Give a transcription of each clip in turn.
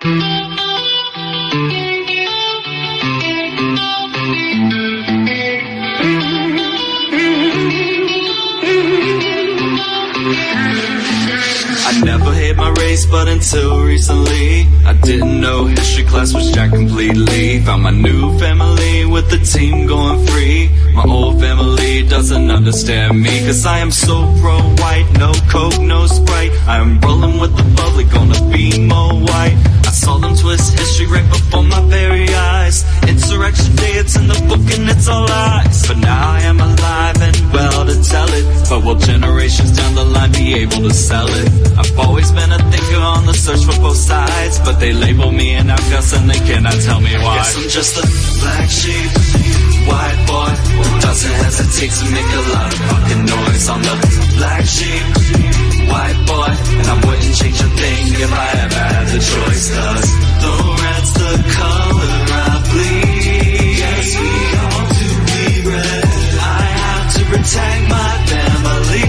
I never hate my race, but until recently I didn't know history class was jacked completely. Found my new family with the team going free. My old family doesn't understand me, cause I am so pro-white. No coke, no Sprite, I am rolling with the bubbly, gonna be more white. I saw them twist history right before my very eyes. Insurrection Day, it's in the book and it's all lies. But now I am alive and well to tell it. But will generations down the line be able to sell it? I've always been a thinker on the search for both sides, but they label me an outcast and they cannot tell me why. Guess I'm just a black sheep, white boy who doesn't hesitate to make a lot of fucking noise. I'm the black sheep, white boy, and I wouldn't change a thing if I ever had the choice. Cause the red's the color I bleed. Yes, we all to be red. I have to protect my family.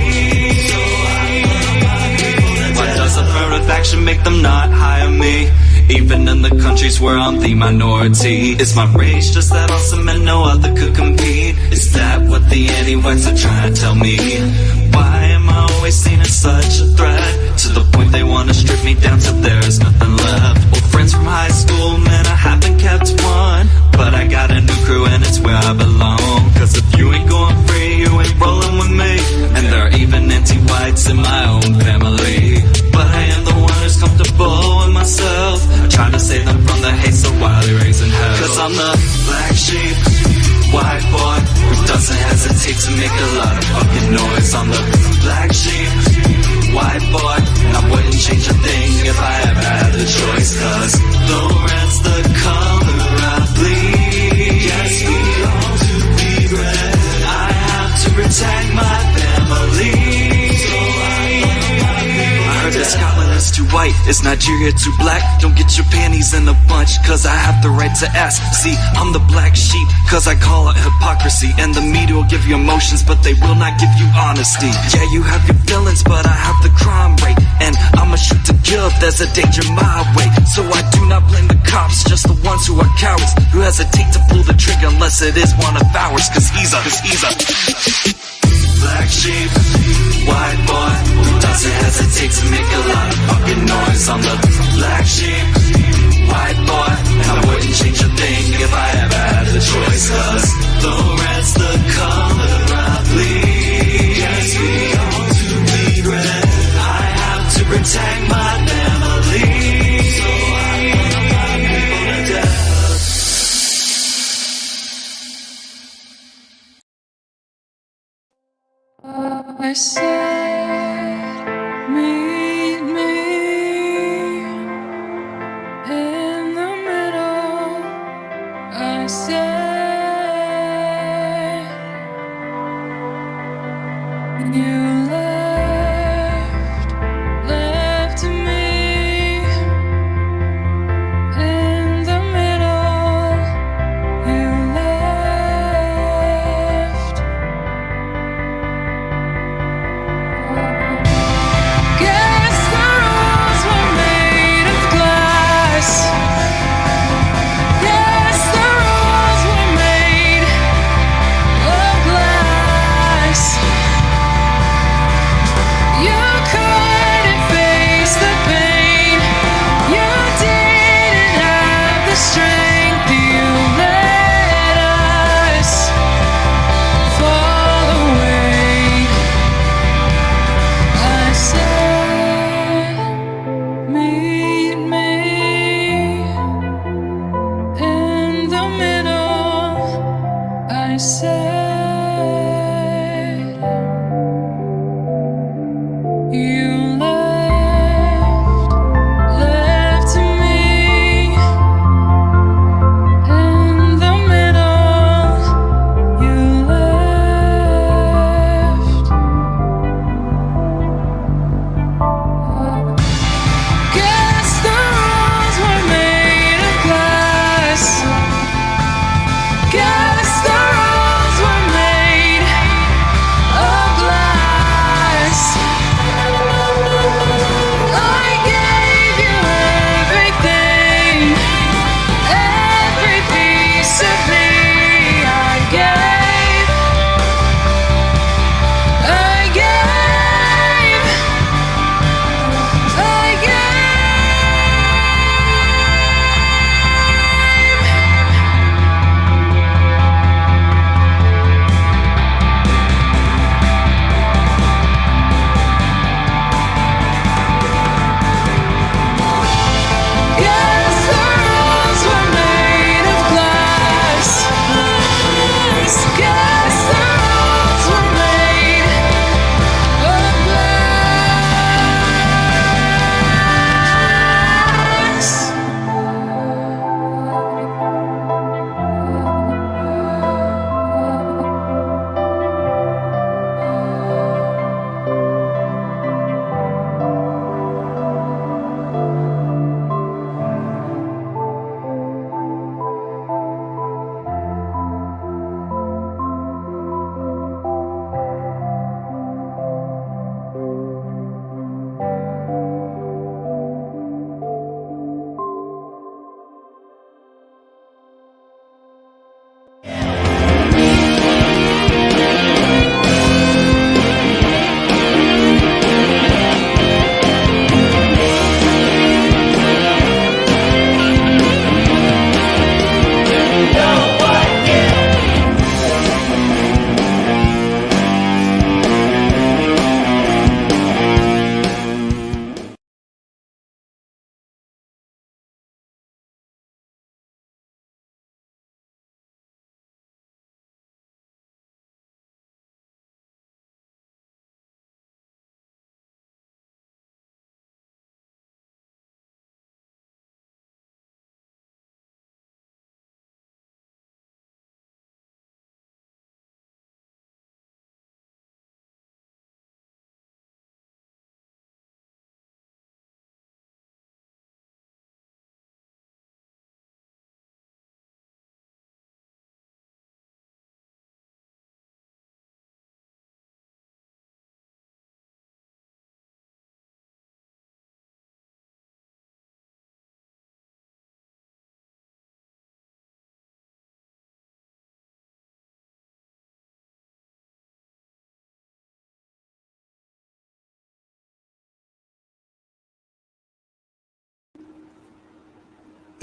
Why does affirmative action make them not hire me? Even in the countries where I'm the minority. Is my rage just that awesome and no other could compete? Is that what the anti-whites are trying to tell me? Why am I always seen as such a threat? To the point they want to strip me down till there's nothing left. Old friends from high school, man, I haven't kept one, but I got a new crew and it's where I belong. Cause if you ain't going free, you ain't rolling with me. And there are even anti-whites in my own family. But I am the one who's comfortable with myself. I try to save them from the hate so wildly raising hell. Cause I'm the black sheep, white boy who doesn't hesitate to make a lot of fucking noise. I'm the black sheep, white boy, and I wouldn't change a thing if I ever had the choice. Cause the red's the color I bleed. Yes, we all to be red. I have to protect my family. That Scotland is too white, is Nigeria too black? Don't get your panties in a bunch, cause I have the right to ask. See, I'm the black sheep, cause I call it hypocrisy. And the media will give you emotions, but they will not give you honesty. Yeah, you have your feelings, but I have the crime rate. And I'ma shoot to kill if there's a danger my way. So I do not blame the cops, just the ones who are cowards, who hesitate to pull the trigger unless it is one of ours. Cause he's a black sheep, white boy who doesn't hesitate to make a lot of fucking noise. I'm the black sheep, white boy, and I wouldn't change a thing if I ever had the choice. Cause the red's the color I bleed. Yes, we all to bleed red. I have to protect my family. So I put my people to death. I said, meet me in the middle. I said, you left me in the middle. You left.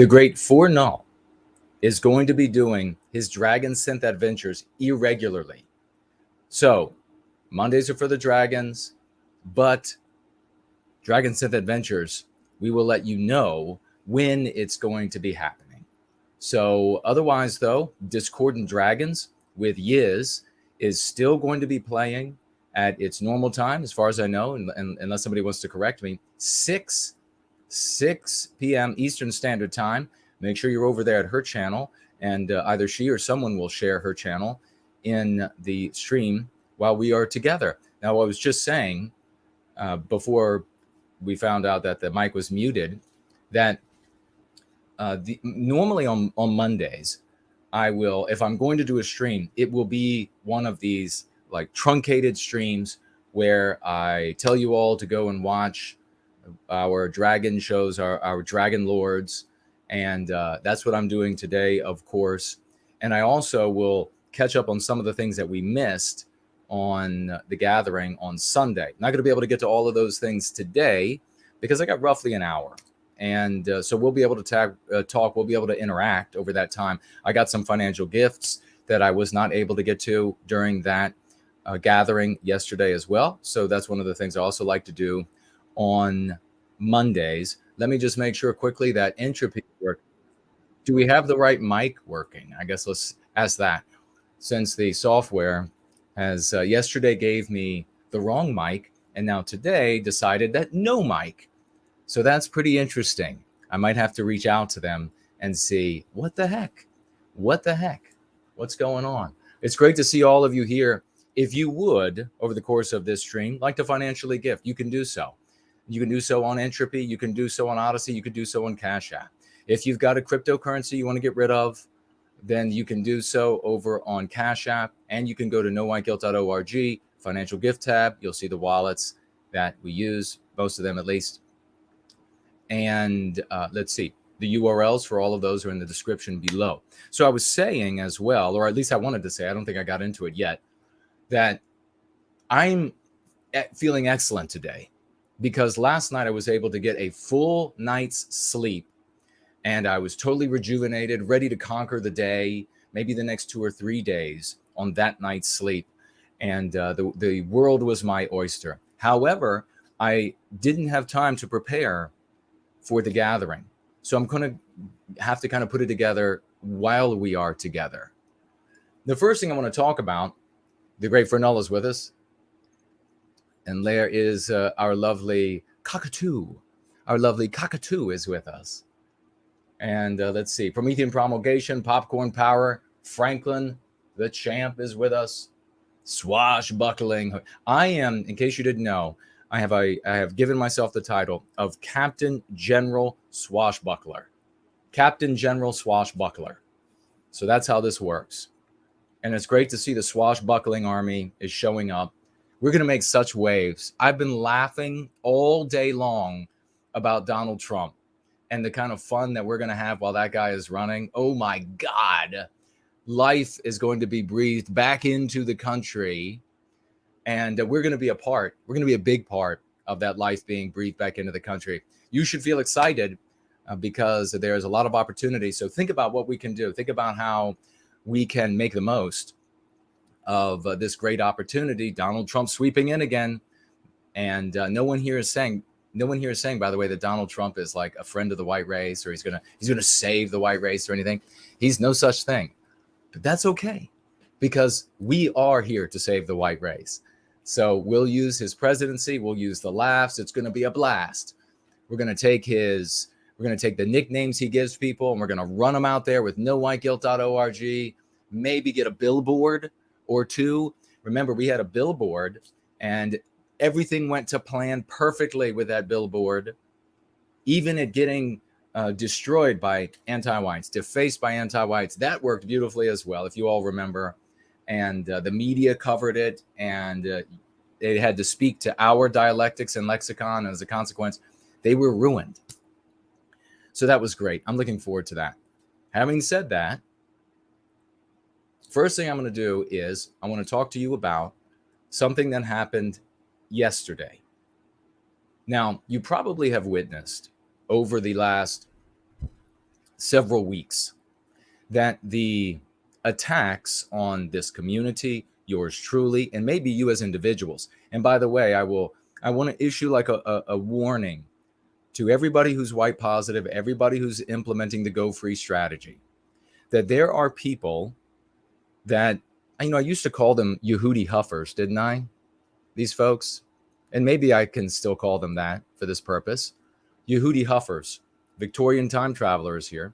The great Null is going to be doing his Dragon Synth adventures irregularly. So Mondays are for the dragons, but Dragon Synth adventures, we will let you know when it's going to be happening. So otherwise, though, Discordant Dragons with Yiz is still going to be playing at its normal time, as far as I know, and unless somebody wants to correct me, 6 p.m. Eastern Standard Time. Make sure you're over there at her channel, and either she or someone will share her channel in the stream while we are together. Now, I was just saying before we found out that the mic was muted, that normally on Mondays, I will, if I'm going to do a stream, it will be one of these like truncated streams where I tell you all to go and watch our dragon shows, our dragon lords. And that's what I'm doing today, of course. And I also will catch up on some of the things that we missed on the gathering on Sunday. Not going to be able to get to all of those things today because I got roughly an hour. And so we'll be able to talk, we'll be able to interact over that time. I got some financial gifts that I was not able to get to during that gathering yesterday as well. So that's one of the things I also like to do on Mondays. Let me just make sure quickly that entropy work. Do we have the right mic working? I guess let's ask that, since the software has yesterday gave me the wrong mic and now today decided that no mic. So that's pretty interesting. I might have to reach out to them and see what the heck, what's going on. It's great to see all of you here. If you would, over the course of this stream, like to financially gift, you can do so. You can do so on Entropy. You can do so on Odyssey. You can do so on Cash App. If you've got a cryptocurrency you want to get rid of, then you can do so over on Cash App. And you can go to nowhiteguilt.org, financial gift tab. You'll see the wallets that we use, most of them at least. And let's see, the URLs for all of those are in the description below. So I was saying as well, or at least I wanted to say, I don't think I got into it yet, that I'm feeling excellent today because last night I was able to get a full night's sleep and I was totally rejuvenated, ready to conquer the day, maybe the next 2 or 3 days on that night's sleep. And the world was my oyster. However, I didn't have time to prepare for the gathering. So I'm going to have to kind of put it together while we are together. The first thing I want to talk about, the great Fernell is with us. And there is our lovely cockatoo. Our lovely cockatoo is with us. And let's see, Promethean Promulgation, Popcorn Power, Franklin, the champ is with us. Swashbuckling. I am, in case you didn't know, I have given myself the title of Captain General Swashbuckler. Captain General Swashbuckler. So that's how this works. And it's great to see the swashbuckling army is showing up. We're going to make such waves. I've been laughing all day long about Donald Trump and the kind of fun that we're going to have while that guy is running. Oh my God. Life is going to be breathed back into the country. And we're going to be a part. We're going to be a big part of that life being breathed back into the country. You should feel excited because there's a lot of opportunity. So think about what we can do. Think about how we can make the most of this great opportunity. Donald Trump sweeping in again. And no one here is saying, by the way, that Donald Trump is like a friend of the white race or he's going to save the white race or anything. He's no such thing. But that's okay because we are here to save the white race. So we'll use his presidency. We'll use the laughs. It's going to be a blast. We're going to take the nicknames he gives people and we're going to run them out there with nowhiteguilt.org, maybe get a billboard or two. Remember, we had a billboard and everything went to plan perfectly with that billboard, even it getting destroyed by anti-whites, defaced by anti-whites. That worked beautifully as well, if you all remember. And the media covered it, and they had to speak to our dialectics and lexicon. And as a consequence, they were ruined. So that was great. I'm looking forward to that. Having said that, first thing I'm going to do is I want to talk to you about something that happened yesterday. Now, you probably have witnessed over the last several weeks that the attacks on this community, yours truly, and maybe you as individuals. And by the way, I want to issue like a warning to everybody who's white positive, everybody who's implementing the Go Free strategy, that there are people that, I used to call them Yehudi huffers, didn't I? These folks. And maybe I can still call them that for this purpose. Yehudi huffers, Victorian time travelers here.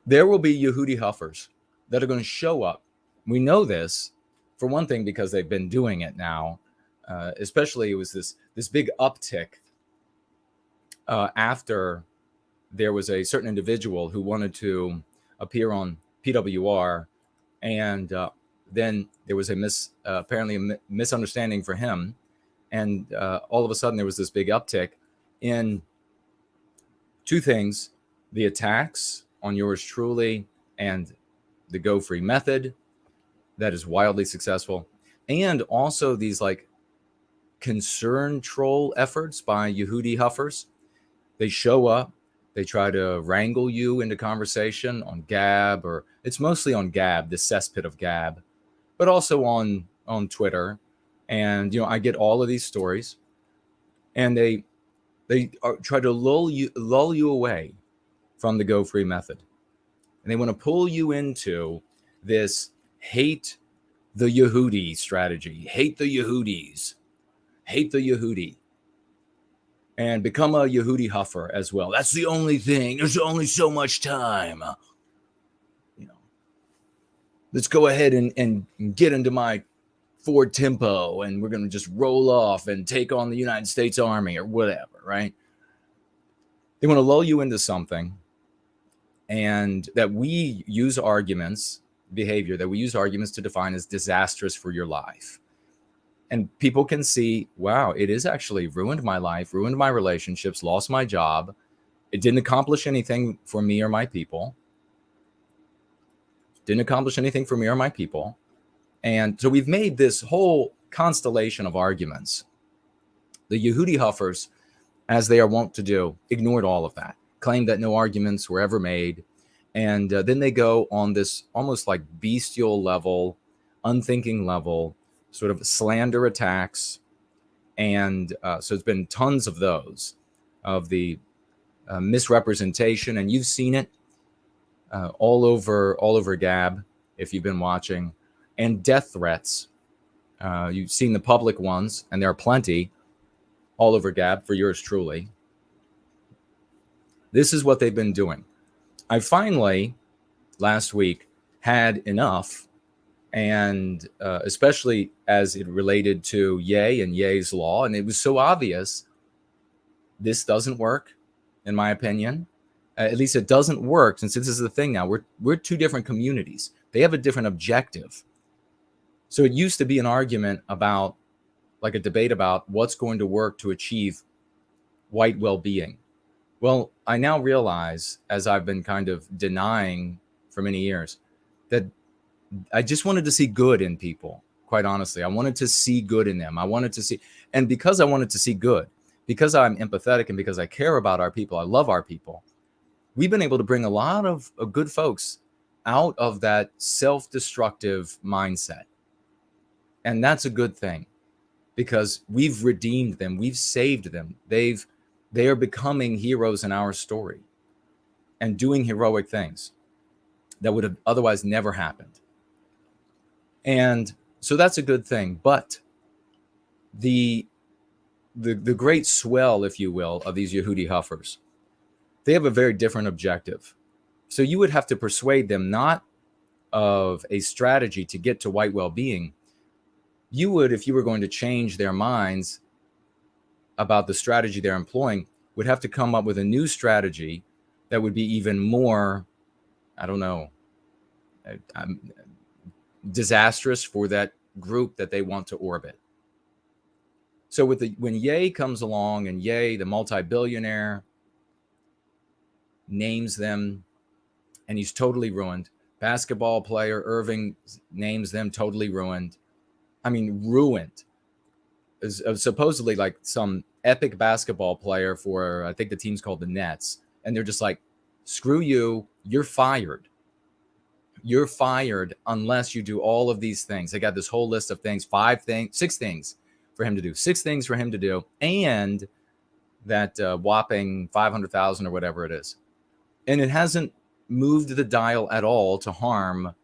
There will be Yehudi huffers that are going to show up. We know this, for one thing, because they've been doing it now. Especially it was this big uptick after there was a certain individual who wanted to appear on PWR, and then there was apparently a misunderstanding for him, and all of a sudden there was this big uptick in two things: the attacks on yours truly and the Go Free method that is wildly successful, and also these like concern troll efforts by Yehudi huffers. They show up, they try to wrangle you into conversation on Gab, or it's mostly on Gab, the cesspit of Gab, but also on Twitter. And I get all of these stories, and they try to lull you away from the Go Free method, and they want to pull you into this hate the Yehudi strategy, hate the Yehudis, hate the Yehudi, and become a Yehudi huffer as well. That's the only thing. There's only so much time. Let's go ahead and get into my Ford Tempo, and we're going to just roll off and take on the United States Army or whatever, right? They want to lull you into something, and that we use behavior that we use arguments to define as disastrous for your life. And people can see, wow, it is actually ruined my life, ruined my relationships, lost my job. It didn't accomplish anything for me or my people. And so we've made this whole constellation of arguments. The Yehudi huffers, as they are wont to do, ignored all of that, claimed that no arguments were ever made. And then they go on this almost like bestial level, unthinking level, sort of slander attacks. And so it's been tons of those, of the misrepresentation. And you've seen it all over Gab, if you've been watching, and death threats. You've seen the public ones, and there are plenty all over Gab for yours truly. This is what they've been doing. I finally, last week, had enough, and especially as it related to Ye and Ye's law, and it was so obvious this doesn't work, in my opinion. At least it doesn't work, since this is the thing now. We're two different communities. They have a different objective. So it used to be an argument about, like a debate about what's going to work to achieve white well-being. Well, I now realize, as I've been kind of denying for many years, that I just wanted to see good in people, quite honestly. I wanted to see good in them. And because I wanted to see good, because I'm empathetic and because I care about our people, I love our people, we've been able to bring a lot of good folks out of that self-destructive mindset. And that's a good thing, because we've redeemed them. We've saved them. They are becoming heroes in our story and doing heroic things that would have otherwise never happened. And so that's a good thing. But the great swell, if you will, of these Yehudi huffers, they have a very different objective. So you would have to persuade them not of a strategy to get to white well-being. You would, if you were going to change their minds about the strategy they're employing, would have to come up with a new strategy that would be even more, disastrous for that group that they want to orbit. So when Ye comes along, and Ye, the multi-billionaire, names them, and he's totally ruined. Basketball player Irving names them, totally ruined. I mean, ruined. Supposedly like some epic basketball player for, I think the team's called the Nets, And they're just like, screw you, you're fired. You're fired unless you do all of these things. They got this whole list of things, 6 things for him to do, 6 things for him to do, and that whopping 500,000 or whatever it is. And it hasn't moved the dial at all to harm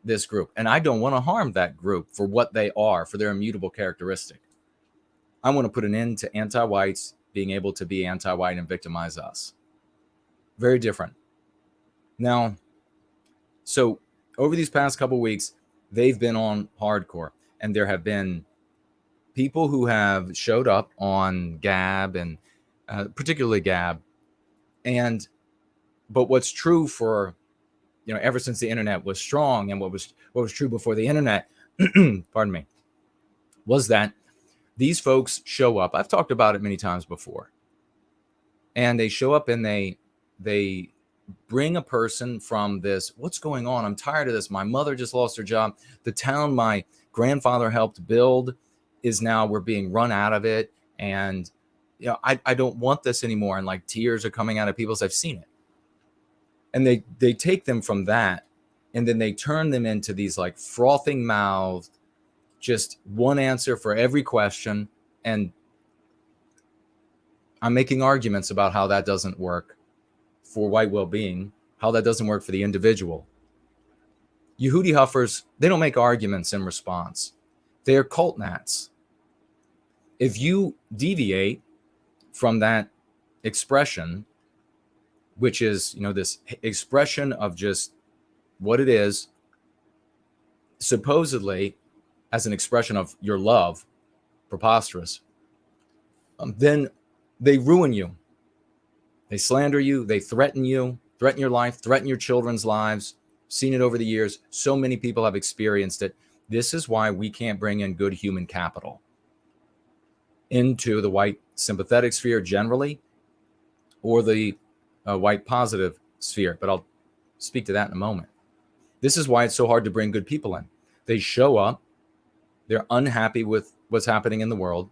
this group. And I don't want to harm that group for what they are, for their immutable characteristic. I want to put an end to anti-whites being able to be anti-white and victimize us. Very different. Now, so over these past couple of weeks, they've been on hardcore, and there have been people who have showed up on Gab and particularly Gab. But what's true for, ever since the internet was strong, and what was true before the internet, pardon me, was that these folks show up. I've talked about it many times before. And they show up and they bring a person from this, what's going on? I'm tired of this. My mother just lost her job. The town my grandfather helped build is now, we're being run out of it. And, I don't want this anymore. And like tears are coming out of people's, I've seen it. And they take them from that, and then they turn them into these like frothing mouthed, just one answer for every question. And I'm making arguments about how that doesn't work for white well-being, how that doesn't work for the individual. Yehudi Huffers, they don't make arguments in response. They're cult nats. If you deviate from that expression, which is, this expression of just what it is, supposedly as an expression of your love, preposterous, then they ruin you. They slander you. They threaten you, threaten your life, threaten your children's lives. Seen it over the years. So many people have experienced it. This is why we can't bring in good human capital into the white sympathetic sphere generally, or the white positive sphere. But I'll speak to that in a moment. This is why it's so hard to bring good people in. They show up. They're unhappy with what's happening in the world.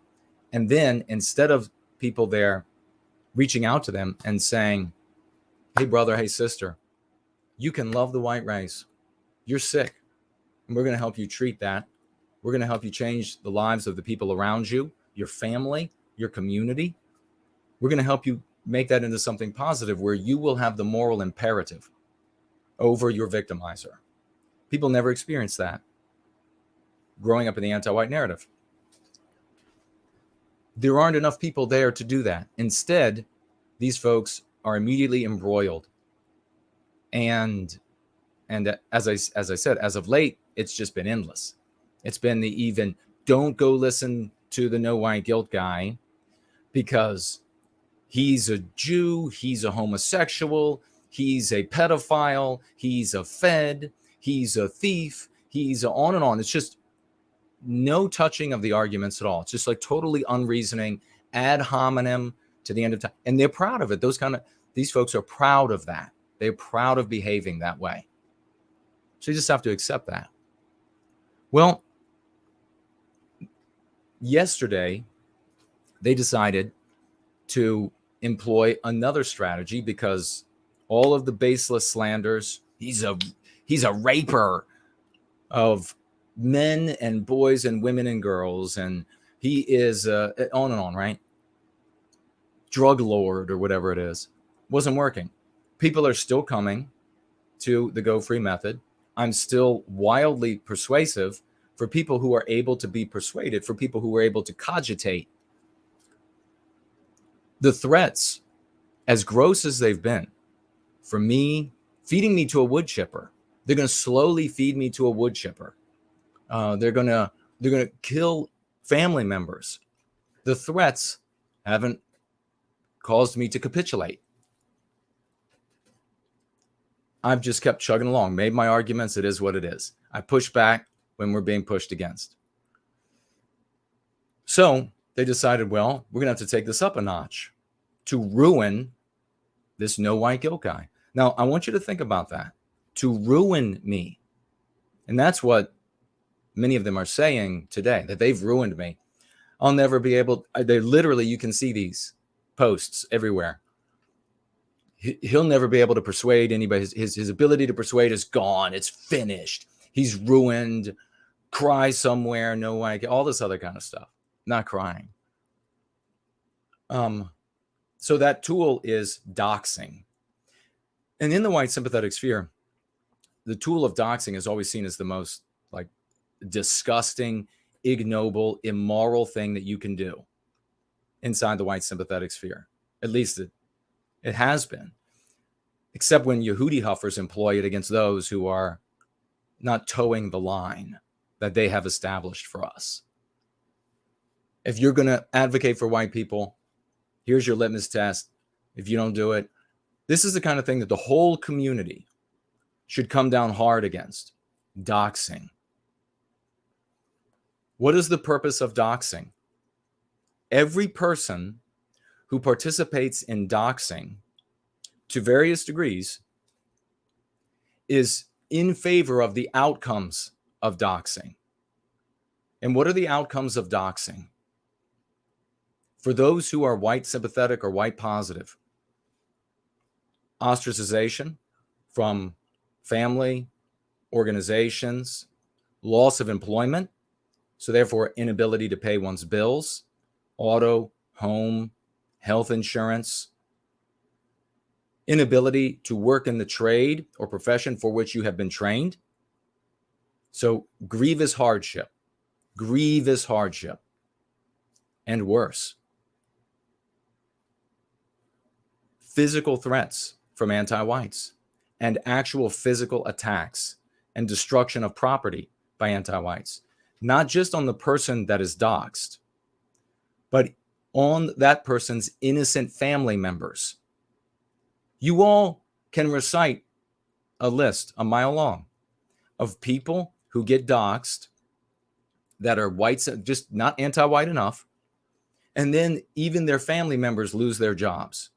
And then instead of people there reaching out to them and saying, hey, brother, hey, sister, you can love the white race. You're sick. And we're going to help you treat that. We're going to help you change the lives of the people around you, your family, your community. We're going to help you make that into something positive where you will have the moral imperative over your victimizer. People never experience that growing up in the anti-white narrative. There aren't enough people there to do that. Instead, these folks are immediately embroiled. And as I said, as of late, it's just been endless. It's been the even, don't go listen to the no white guilt guy because he's a Jew, he's a homosexual, he's a pedophile, he's a Fed, he's a thief, he's on and on. It's just no touching of the arguments at all. It's just like totally unreasoning, ad hominem to the end of time. And they're proud of it. These folks are proud of that. They're proud of behaving that way. So you just have to accept that. Well, yesterday, they decided to employ another strategy because all of the baseless slanders, he's a raper of men and boys and women and girls, and he is on and on, right? Drug lord or whatever it is. Wasn't working. People are still coming to the Go Free method. I'm still wildly persuasive for people who are able to be persuaded, for people who are able to cogitate. The threats, as gross as they've been, for me, feeding me to a wood chipper. They're going to slowly feed me to a wood chipper. They're going to kill family members. The threats haven't caused me to capitulate. I've just kept chugging along, made my arguments. It is what it is. I push back when we're being pushed against. So they decided, well, we're going to have to take this up a notch to ruin this no white guilt guy. Now, I want you to think about that. To ruin me. And that's what many of them are saying today, that they've ruined me. I'll never be able, they literally, you can see these posts everywhere. he'll never be able to persuade anybody. His ability to persuade is gone. It's finished. He's ruined. Cry somewhere. No one. All this other kind of stuff. Not crying. So that tool is doxing. And in the white sympathetic sphere, the tool of doxing is always seen as the most like disgusting, ignoble, immoral thing that you can do inside the white sympathetic sphere. At least it has been. Except when Yehudi huffers employ it against those who are not towing the line that they have established for us. If you're going to advocate for white people, here's your litmus test. If you don't do it, this is the kind of thing that the whole community should come down hard against. Doxing. What is the purpose of doxing? Every person who participates in doxing to various degrees is in favor of the outcomes of doxing. And what are the outcomes of doxing? For those who are white sympathetic or white positive, ostracization from family, organizations, loss of employment, so therefore inability to pay one's bills, auto, home, health insurance, inability to work in the trade or profession for which you have been trained. So grievous hardship, and worse. Physical threats from anti-whites and actual physical attacks and destruction of property by anti-whites, not just on the person that is doxed, but on that person's innocent family members. You all can recite a list a mile long of people who get doxed that are whites, just not anti-white enough, and then even their family members lose their jobs.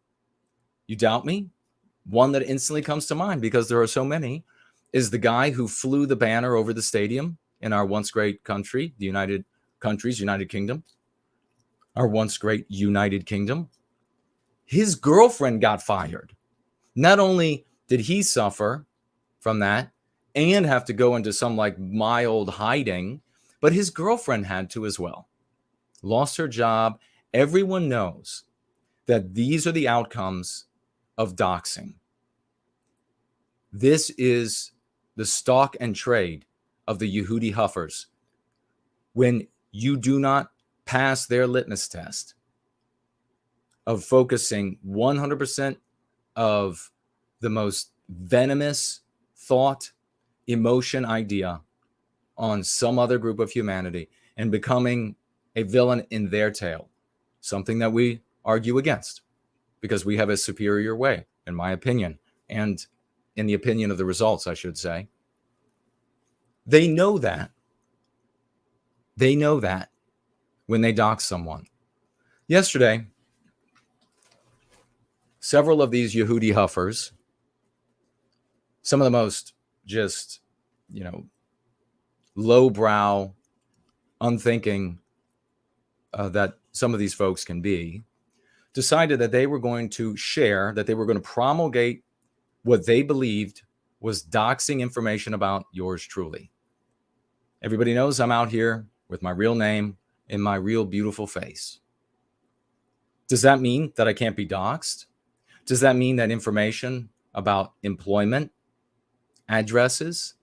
You doubt me? One that instantly comes to mind, because there are so many, is the guy who flew the banner over the stadium in our once great country, the United Kingdom, our once great United Kingdom. His girlfriend got fired. Not only did he suffer from that and have to go into some like mild hiding, but his girlfriend had to as well. Lost her job. Everyone knows that these are the outcomes of doxing. This is the stock and trade of the Yehudi huffers. When you do not pass their litmus test of focusing 100% of the most venomous thought, emotion, idea on some other group of humanity and becoming a villain in their tale, something that we argue against because we have a superior way, in my opinion, and in the opinion of the results, I should say. They know that. They know that when they dox someone. Yesterday, several of these Yehudi huffers, some of the most just, lowbrow, unthinking that some of these folks can be, decided that they were going to share, that they were going to promulgate what they believed was doxing information about yours truly. Everybody knows I'm out here with my real name and my real beautiful face. Does that mean that I can't be doxed? Does that mean that information about employment, addresses,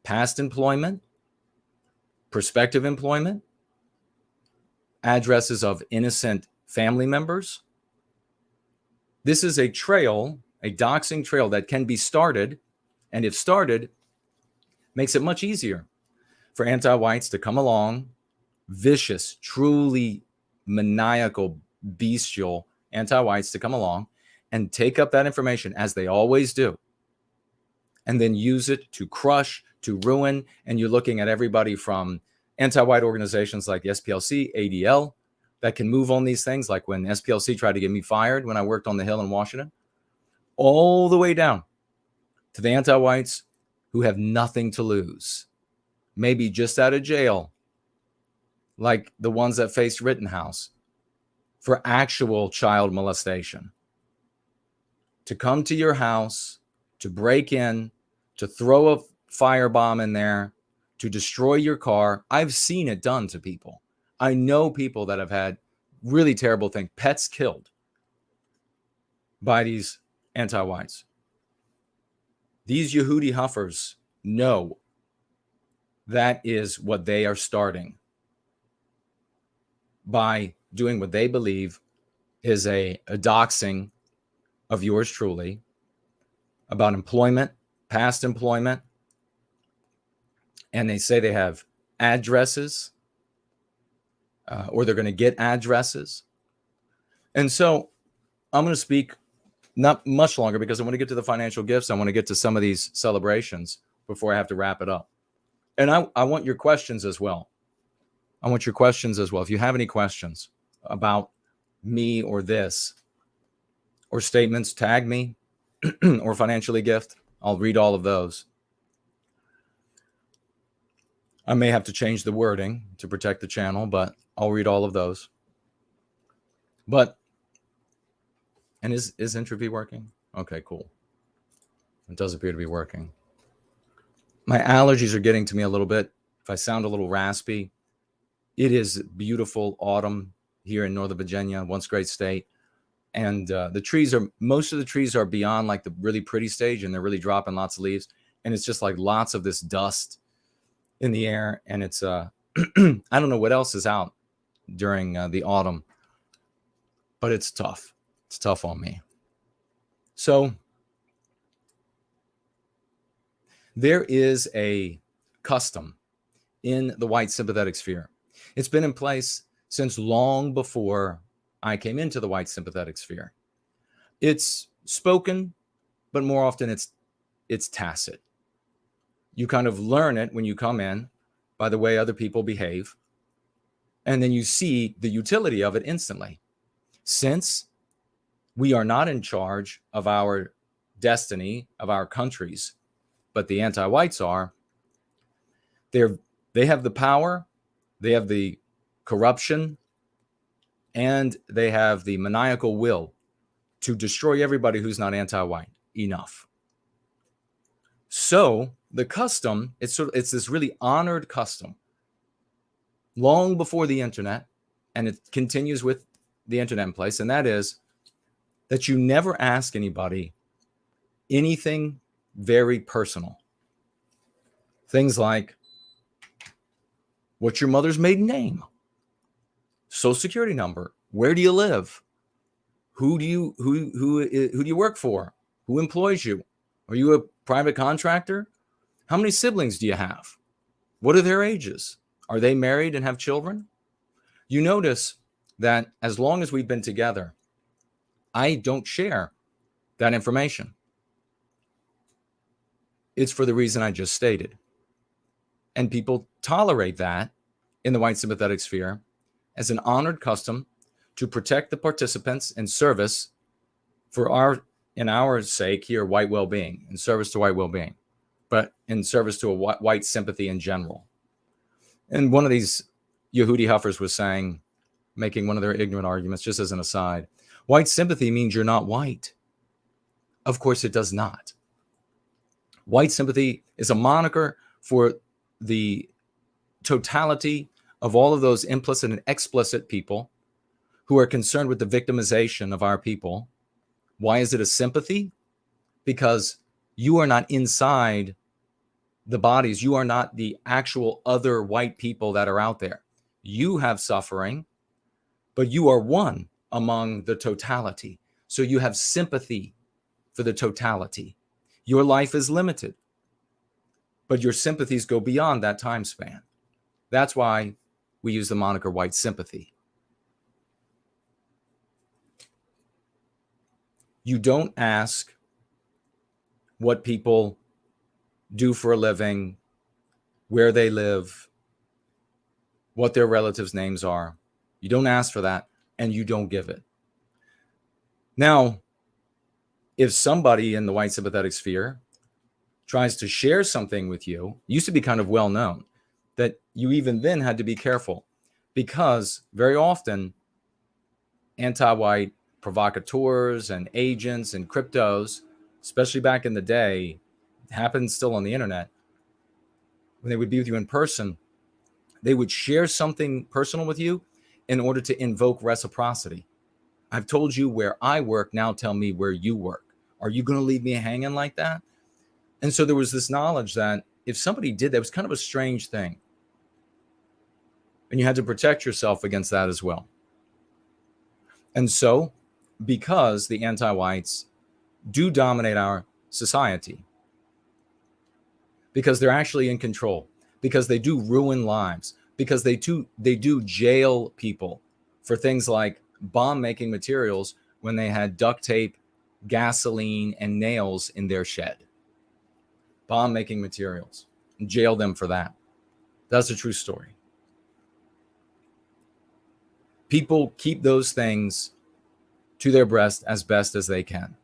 past employment, prospective employment, addresses of innocent family members? This is a trail, a doxing trail that can be started, and if started, makes it much easier for anti-whites to come along, vicious, truly maniacal, bestial anti-whites to come along and take up that information, as they always do, and then use it to crush, to ruin. And you're looking at everybody from anti-white organizations like SPLC, ADL, that can move on these things, like when SPLC tried to get me fired when I worked on the Hill in Washington, all the way down to the anti-whites who have nothing to lose, maybe just out of jail, like the ones that faced Rittenhouse for actual child molestation. to come to your house, to break in, to throw a firebomb in there, to destroy your car. I've seen it done to people. I know people that have had really terrible things, pets killed by these anti-whites. These Yehudi huffers know that is what they are starting by doing what they believe is a doxing of yours truly about employment, past employment. And they say they have addresses or they're going to get addresses. And so I'm going to speak not much longer because I want to get to the financial gifts. I want to get to some of these celebrations before I have to wrap it up. And I want your questions as well. I want your questions as well. If you have any questions about me or this or statements, tag me or financially gift. I'll read all of those. I may have to change the wording to protect the channel, but I'll read all of those. And is Entropy working? Okay, cool. It does appear to be working. My allergies are getting to me a little bit. If I sound a little raspy, it is beautiful autumn here in Northern Virginia, once great state. And most of the trees are beyond like the really pretty stage and they're really dropping lots of leaves. And it's just like lots of this dust in the air. And it's, I don't know what else is out during the autumn, but it's tough. It's tough on me. So there is a custom in the white sympathetic sphere. It's been in place since long before I came into the white sympathetic sphere. It's spoken, but more often it's tacit. You kind of learn it when you come in by the way other people behave, and then you see the utility of it instantly. Since we are not in charge of our destiny, of our countries, but the anti-whites are, they have the power, they have the corruption, and they have the maniacal will to destroy everybody who's not anti-white. Enough. So the custom, it's this really honored custom long before the internet, and it continues with the internet in place, and that is that you never ask anybody anything very personal. Things like, what's your mother's maiden name? Social security number? Where do you live? Who do you work for? Who employs you? Are you a private contractor? How many siblings do you have? What are their ages? Are they married and have children? You notice that as long as we've been together, I don't share that information. It's for the reason I just stated. And people tolerate that in the white sympathetic sphere as an honored custom to protect the participants in service for our sake here, white well-being, in service to white well-being, but in service to a white sympathy in general. And one of these Yehudi huffers was saying, making one of their ignorant arguments, just as an aside, white sympathy means you're not white. Of course it does not. White sympathy is a moniker for the totality of all of those implicit and explicit people who are concerned with the victimization of our people. Why is it a sympathy? Because you are not inside the bodies. You are not the actual other white people that are out there. You have suffering, but you are one among the totality. So you have sympathy for the totality. Your life is limited, but your sympathies go beyond that time span. That's why we use the moniker white sympathy. You don't ask what people do for a living, where they live, what their relatives' names are. You don't ask for that, and you don't give it. Now, if somebody in the white sympathetic sphere tries to share something with you, it used to be kind of well known that you even then had to be careful, because very often anti-white provocateurs and agents and cryptos, especially back in the day, it happens still on the internet, when they would be with you in person, they would share something personal with you in order to invoke reciprocity. I've told you where I work, now tell me where you work. Are you going to leave me hanging like that? And so there was this knowledge that if somebody did that, it was kind of a strange thing. And you had to protect yourself against that as well. And so, because the anti-whites do dominate our society, because they're actually in control, because they do ruin lives, because they do jail people for things like bomb-making materials when they had duct tape, gasoline, and nails in their shed. Bomb-making materials. Jail them for that. That's a true story. People keep those things to their breast as best as they can.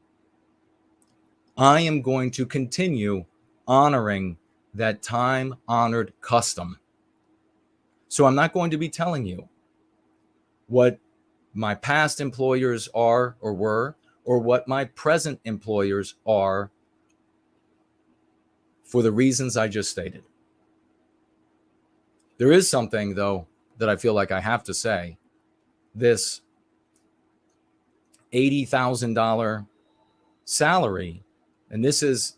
I am going to continue honoring that time-honored custom. So I'm not going to be telling you what my past employers are or were, or what my present employers are for the reasons I just stated. There is something, though, that I feel like I have to say. This $80,000 salary, and this is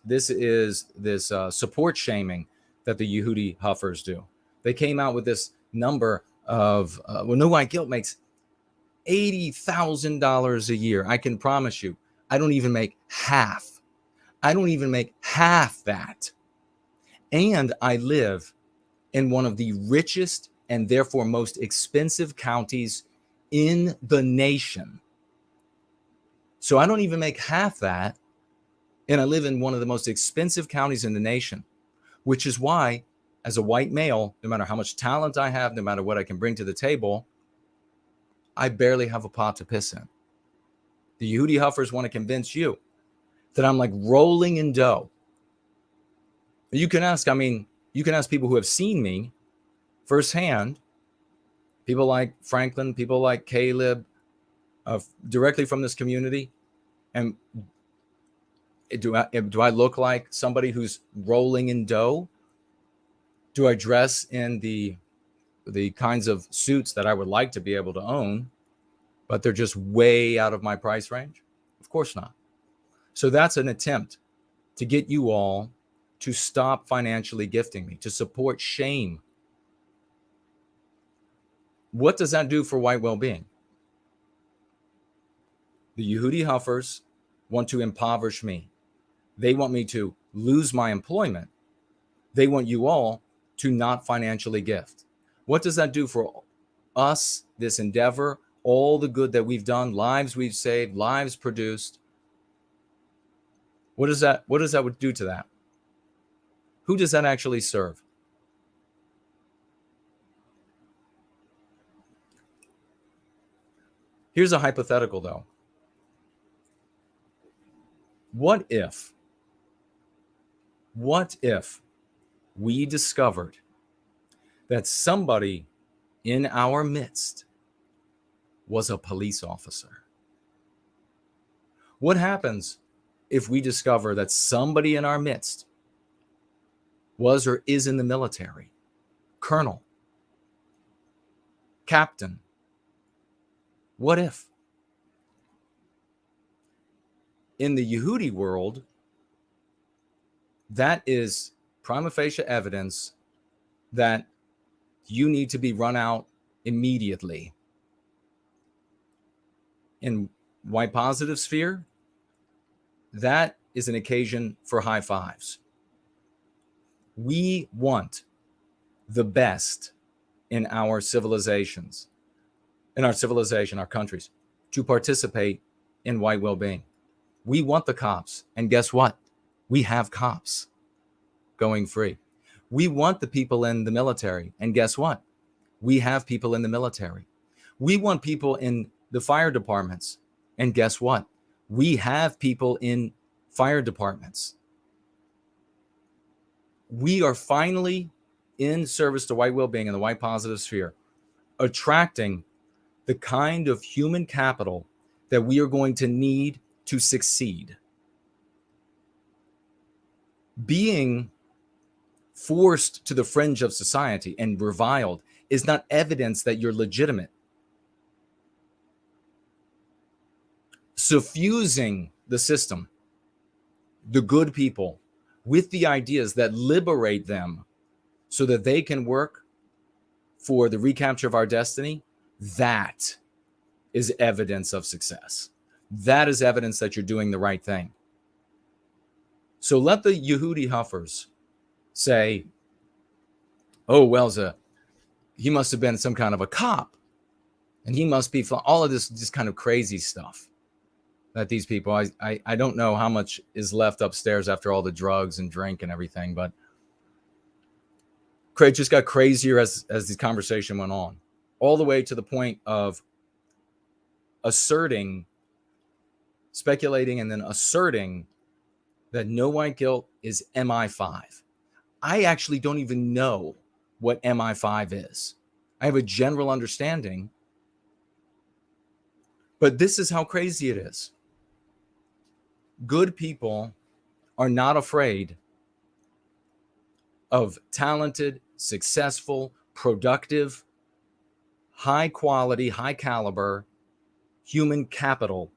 support shaming that the Yehudi Huffers do. They came out with this number of No White Guilt makes $80,000 a year. I can promise you, I don't even make half. I don't even make half that. And I live in one of the richest and therefore most expensive counties in the nation. So I don't even make half that. And I live in one of the most expensive counties in the nation, which is why, as a white male, no matter how much talent I have, no matter what I can bring to the table, I barely have a pot to piss in. The Yehudi Huffers want to convince you that I'm like rolling in dough. You can ask people who have seen me firsthand, people like Franklin, people like Caleb, directly from this community. And do I look like somebody who's rolling in dough? Do I dress in the kinds of suits that I would like to be able to own, but they're just way out of my price range? Of course not. So that's an attempt to get you all to stop financially gifting me, to support shame. What does that do for white well-being? The Yehudi Huffers want to impoverish me. They want me to lose my employment. They want you all to not financially gift. What does that do for us, this endeavor, all the good that we've done, lives we've saved, lives produced? What does that do to that? Who does that actually serve? Here's a hypothetical, though. What if we discovered that somebody in our midst was a police officer? What happens if we discover that somebody in our midst was or is in the military? Colonel, captain. What if? In the Yehudi world, that is prima facie evidence that you need to be run out immediately. In white positive sphere, that is an occasion for high fives. We want the best in our civilizations, our countries, to participate in white well-being. We want the cops. And guess what? We have cops going free. We want the people in the military. And guess what? We have people in the military. We want people in the fire departments. And guess what? We have people in fire departments. We are finally, in service to white well-being in the white positive sphere, attracting the kind of human capital that we are going to need to succeed. Being forced to the fringe of society and reviled is not evidence that you're legitimate. Suffusing the system, the good people, with the ideas that liberate them so that they can work for the recapture of our destiny, that is evidence of success. That is evidence that you're doing the right thing. So let the Yehudi Huffers say, oh, Welza, he must have been some kind of a cop, and he must be all of this just kind of crazy stuff that these people, I don't know how much is left upstairs after all the drugs and drink and everything, but Craig just got crazier as the conversation went on, all the way to the point of speculating and then asserting that no white guilt is MI5. I actually don't even know what MI5 is. I have a general understanding, but this is how crazy it is. Good people are not afraid of talented, successful, productive, high quality, high caliber human capital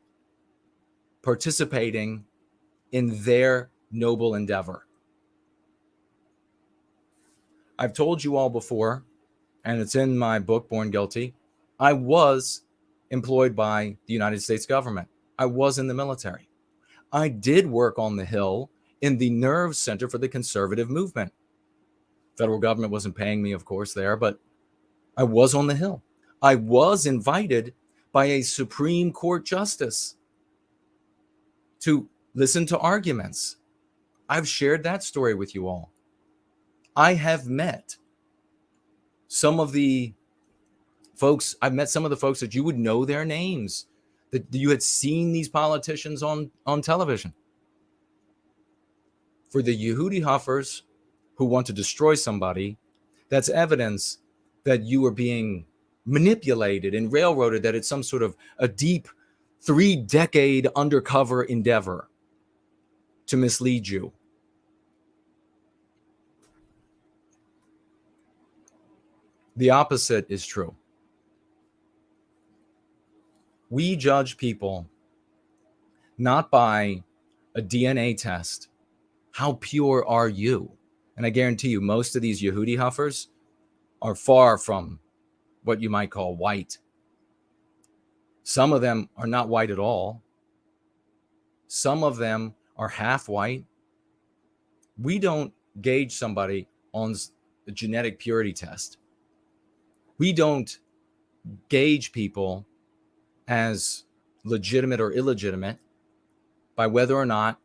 participating in their noble endeavor. I've told you all before, and it's in my book, Born Guilty, I was employed by the United States government. I was in the military. I did work on the Hill in the nerve center for the conservative movement. Federal government wasn't paying me, of course, there, but I was on the Hill. I was invited by a Supreme Court justice to listen to arguments. I've shared that story with you all. I have met some of the folks, that you would know their names, that you had seen these politicians on television. For the Yehudi Huffers who want to destroy somebody, that's evidence that you are being manipulated and railroaded, that it's some sort of a deep 3-decade undercover endeavor to mislead you. The opposite is true. We judge people not by a DNA test. How pure are you? And I guarantee you, most of these Yehudi Huffers are far from what you might call white. Some of them are not white at all. Some of them are half white. We don't gauge somebody on the genetic purity test. We don't gauge people as legitimate or illegitimate by whether or not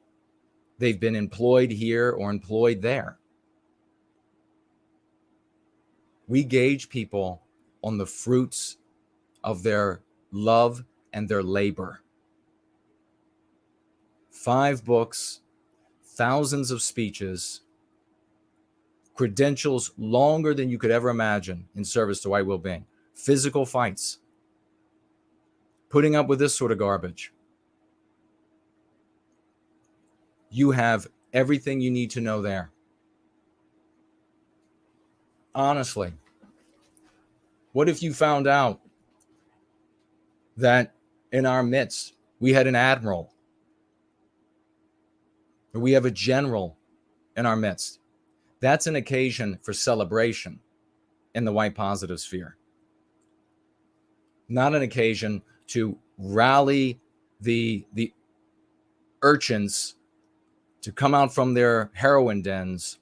they've been employed here or employed there. We gauge people on the fruits of their love and their labor. 5 books, thousands of speeches, credentials longer than you could ever imagine in service to white well-being, physical fights, putting up with this sort of garbage. You have everything you need to know there. Honestly, what if you found out that in our midst we had an admiral, or we have a general in our midst? That's an occasion for celebration in the white positive sphere. Not an occasion to rally the urchins to come out from their heroin dens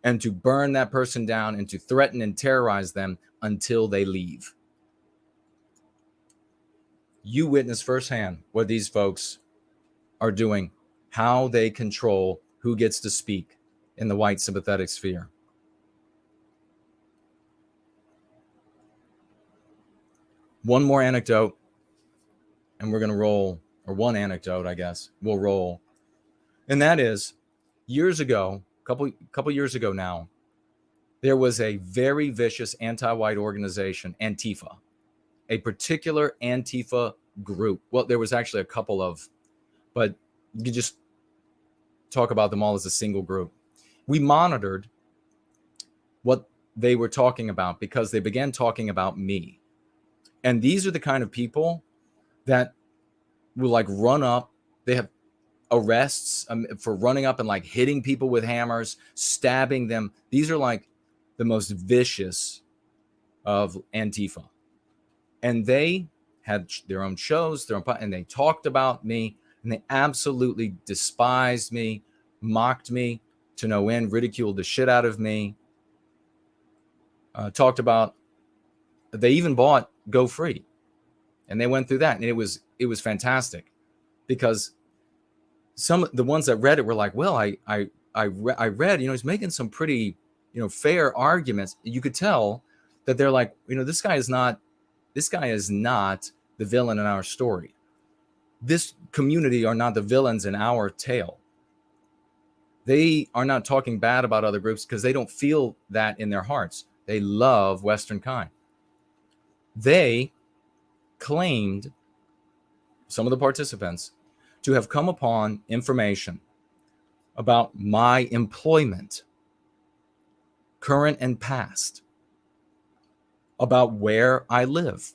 and to burn that person down and to threaten and terrorize them until they leave. You witness firsthand what these folks are doing, how they control who gets to speak in the white sympathetic sphere. One more anecdote, and we're going to roll, or one anecdote, I guess, we'll roll. And that is, years ago, couple years ago now, there was a very vicious anti-white organization, Antifa, a particular Antifa group. Well, there was actually a couple of, but you just talk about them all as a single group. We monitored what they were talking about because they began talking about me. And these are the kind of people that will like run up. They have arrests for running up and like hitting people with hammers, stabbing them. These are like the most vicious of Antifa. And they had their own shows, and they talked about me, and they absolutely despised me, mocked me to no end, ridiculed the shit out of me. Talked about, they even bought Go Free, and they went through that, and it was fantastic, because the ones that read it were like, well, I read, he's making some pretty, fair arguments. You could tell that they're like, this guy is not the villain in our story. This community are not the villains in our tale. They are not talking bad about other groups because they don't feel that in their hearts. They love Western kind. They claimed, some of the participants, to have come upon information about my employment, current and past, about where I live.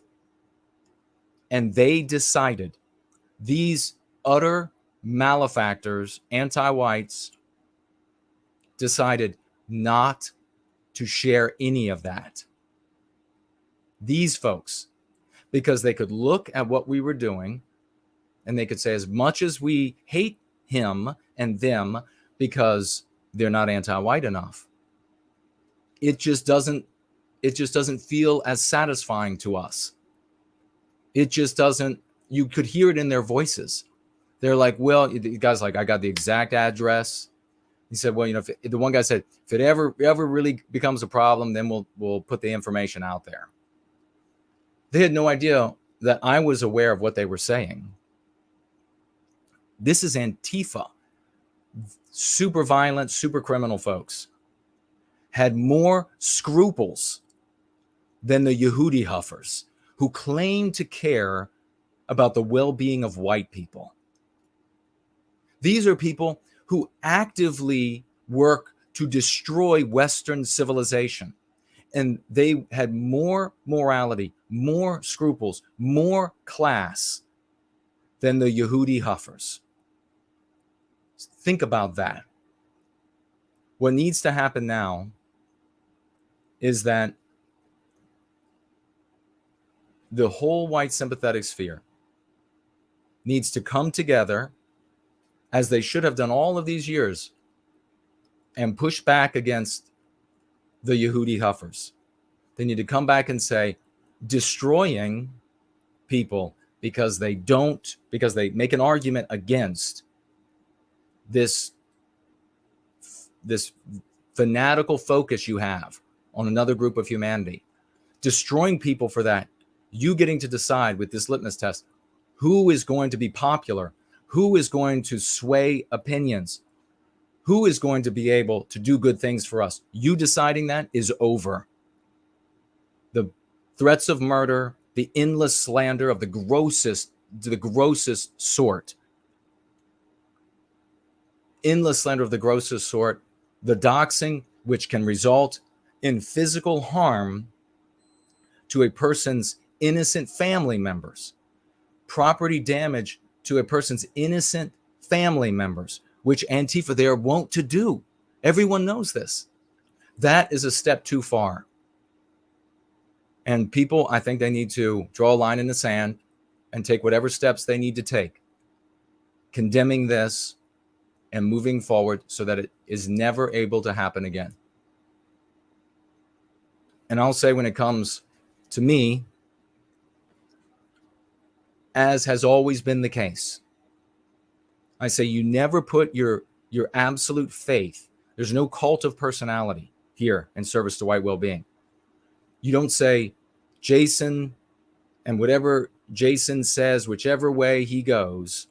And they decided, these utter malefactors, anti-whites, decided not to share any of that. These folks, because they could look at what we were doing and they could say, as much as we hate him and them because they're not anti-white enough, it just doesn't feel as satisfying to us. It just doesn't. You could hear it in their voices. They're like, well, the guy's like, I got the exact address. He said, well, if the one guy said, if it ever really becomes a problem, then we'll put the information out there. They had no idea that I was aware of what they were saying. This is Antifa. Super violent, super criminal folks had more scruples than the Yehudi huffers, who claim to care about the well-being of white people. These are people who actively work to destroy Western civilization. And they had more morality, more scruples, more class than the Yehudi huffers. Think about that. What needs to happen now is that the whole white sympathetic sphere needs to come together, as they should have done all of these years, and push back against the Yehudi huffers. They need to come back and say, destroying people because they make an argument against this fanatical focus you have on another group of humanity. Destroying people for that. You getting to decide with this litmus test who is going to be popular, who is going to sway opinions, who is going to be able to do good things for us. You deciding that is over. The threats of murder, the endless slander of the grossest sort, endless slander of the grossest sort, the doxing, which can result in physical harm to a person's innocent family members, property damage to a person's innocent family members, which Antifa, they are wont to do. Everyone knows this. That is a step too far. And people, I think they need to draw a line in the sand and take whatever steps they need to take, condemning this and moving forward so that it is never able to happen again. And I'll say, when it comes to me, as has always been the case, I say you never put your absolute faith. There's no cult of personality here in service to white well-being. You don't say, Jason, and whatever Jason says, whichever way he goes,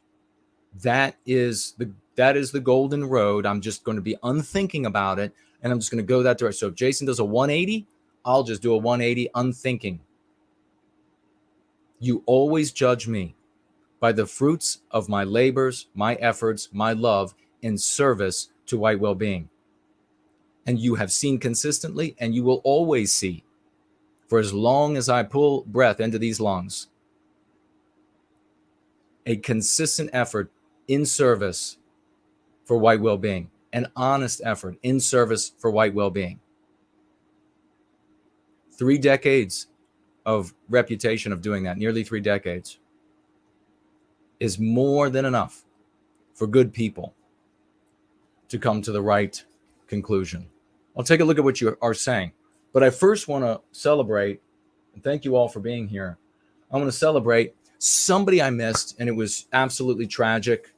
that is the golden road. I'm just going to be unthinking about it, and I'm just going to go that direction. So if Jason does a 180, I'll just do a 180 unthinking. You always judge me by the fruits of my labors, my efforts, my love in service to white well-being. And you have seen consistently, and you will always see, for as long as I pull breath into these lungs, a consistent effort in service for white well-being, an honest effort in service for white well-being. 3 decades of reputation of doing that, nearly 3 decades, is more than enough for good people to come to the right conclusion. I'll take a look at what you are saying, but I first want to celebrate, and thank you all for being here. I want to celebrate somebody I missed, and it was absolutely tragic,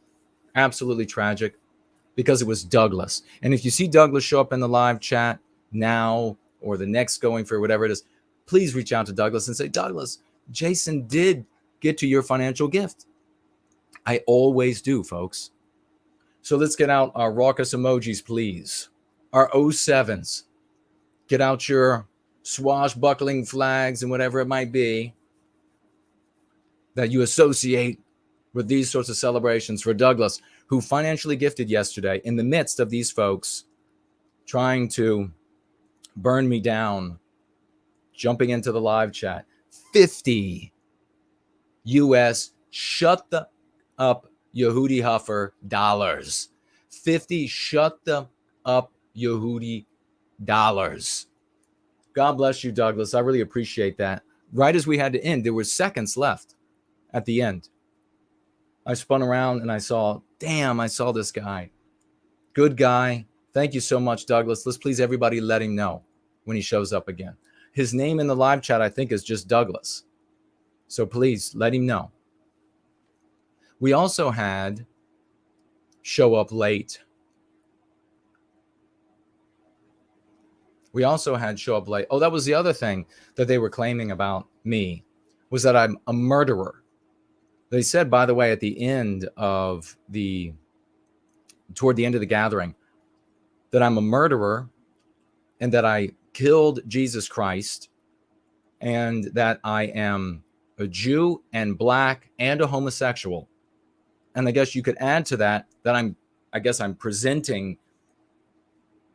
because it was Douglas. And if you see Douglas show up in the live chat now or the next going for whatever it is, please reach out to Douglas and say, Douglas, Jason did get to your financial gift. I always do, folks. So let's get out our raucous emojis, please. Our 07s. Get out your swashbuckling flags and whatever it might be that you associate with these sorts of celebrations for Douglas, who financially gifted yesterday in the midst of these folks trying to burn me down, jumping into the live chat. 50 US shut the up Yehudi Huffer dollars. 50 shut the up Yehudi dollars. God bless you, Douglas. I really appreciate that. Right as we had to end, there were seconds left at the end. I spun around and I saw, damn, I saw this guy. Good guy. Thank you so much, Douglas. Let's please everybody let him know when he shows up again. His name in the live chat, I think, is just Douglas. So please let him know. We also had show up late. Oh, that was the other thing that they were claiming about me, was that I'm a murderer. They said, by the way, at the end of toward the end of the gathering, that I'm a murderer and that I killed Jesus Christ and that I am a Jew and black and a homosexual. And I guess you could add to that I'm presenting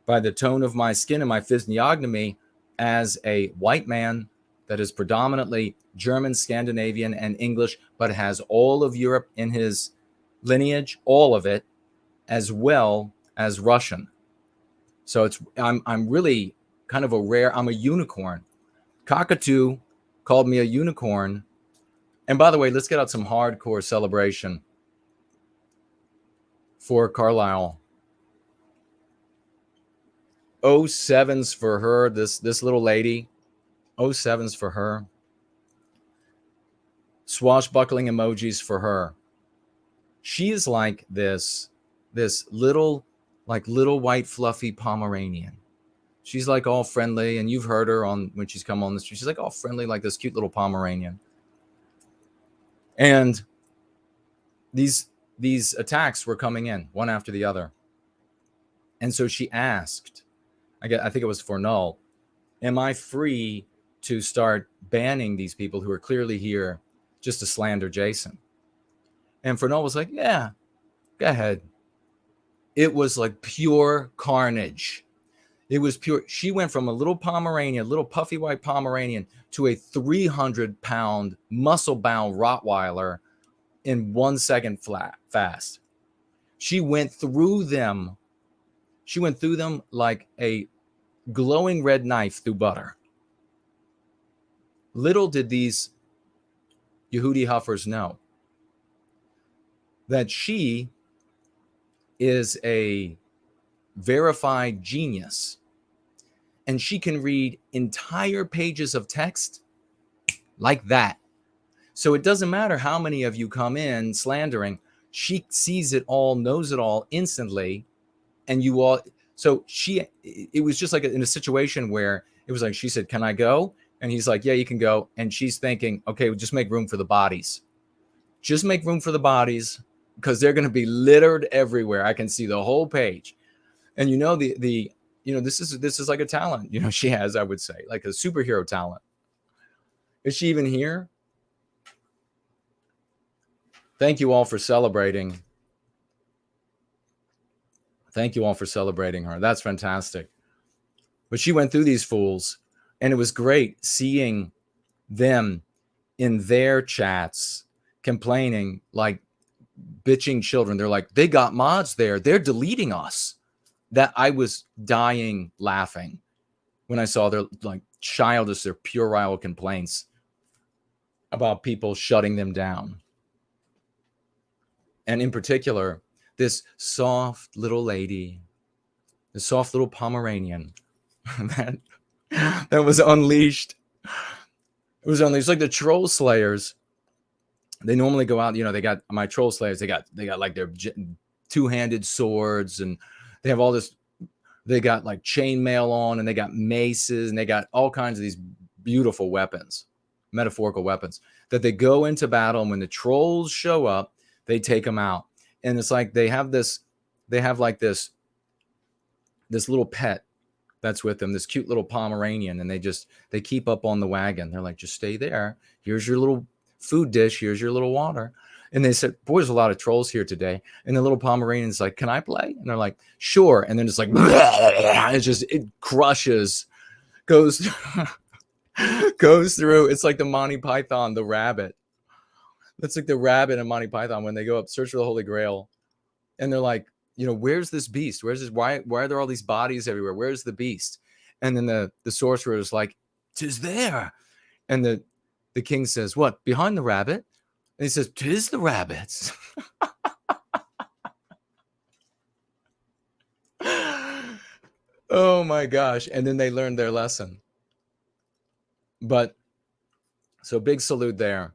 by the tone of my skin and my physiognomy as a white man that is predominantly German, Scandinavian, and English, but has all of Europe in his lineage, all of it, as well as Russian. So I'm really kind of I'm a unicorn. Cockatoo called me a unicorn. And by the way, let's get out some hardcore celebration for Carlisle. 07s for her, this little lady. 07s for her. Swashbuckling emojis for her. She is like this little white fluffy Pomeranian. She's like all friendly, and you've heard her when she's come on the street. She's like all friendly, like this cute little Pomeranian. And these attacks were coming in one after the other. And so she asked, I think it was for Null, am I free to start banning these people who are clearly here just to slander Jason? And Fernell was like, yeah, go ahead. It was like pure carnage. It was pure. She went from a little Pomeranian, little puffy white Pomeranian, to a 300-pound muscle-bound Rottweiler in 1 second fast. She went through them. She went through them like a glowing red knife through butter. Little did these Yehudi Huffers know that she is a verified genius, and she can read entire pages of text like that. So it doesn't matter how many of you come in slandering, she sees it all, knows it all instantly, and you all. So it was just like in a situation where it was like, she said, can I go? And he's like, yeah, you can go. And she's thinking, okay, well, just make room for the bodies. Just make room for the bodies, because they're going to be littered everywhere. I can see the whole page. And this is like a talent, she has, I would say, like a superhero talent. Is she even here? Thank you all for celebrating. Thank you all for celebrating her. That's fantastic. But she went through these fools, and it was great seeing them in their chats complaining like bitching children. They're like, they got mods there. They're deleting us. That I was dying laughing when I saw their like childish, their puerile complaints about people shutting them down. And in particular, this soft little lady, this soft little Pomeranian that was unleashed. It was unleashed like the troll slayers. They normally go out, they got my troll slayers. They got like their two-handed swords, and they have all this. They got like chainmail on, and they got maces, and they got all kinds of these beautiful weapons, metaphorical weapons that they go into battle. And when the trolls show up, they take them out. And it's like they have like this little pet that's with them, this cute little Pomeranian, and they keep up on the wagon. They're like, just stay there. Here's your little food dish. Here's your little water. And they said, boy, there's a lot of trolls here today. And the little Pomeranian's like, can I play? And they're like, sure. And then it's like, it crushes, goes through. It's like the Monty Python, the rabbit. That's like the rabbit in Monty Python when they go up, search for the Holy Grail. And they're like, where's this beast? Where's this? Why are there all these bodies everywhere? Where's the beast? And then the sorcerer is like, 'tis there. And the king says, what? Behind the rabbit? And he says, 'tis the rabbits. Oh my gosh. And then they learned their lesson. But so big salute there.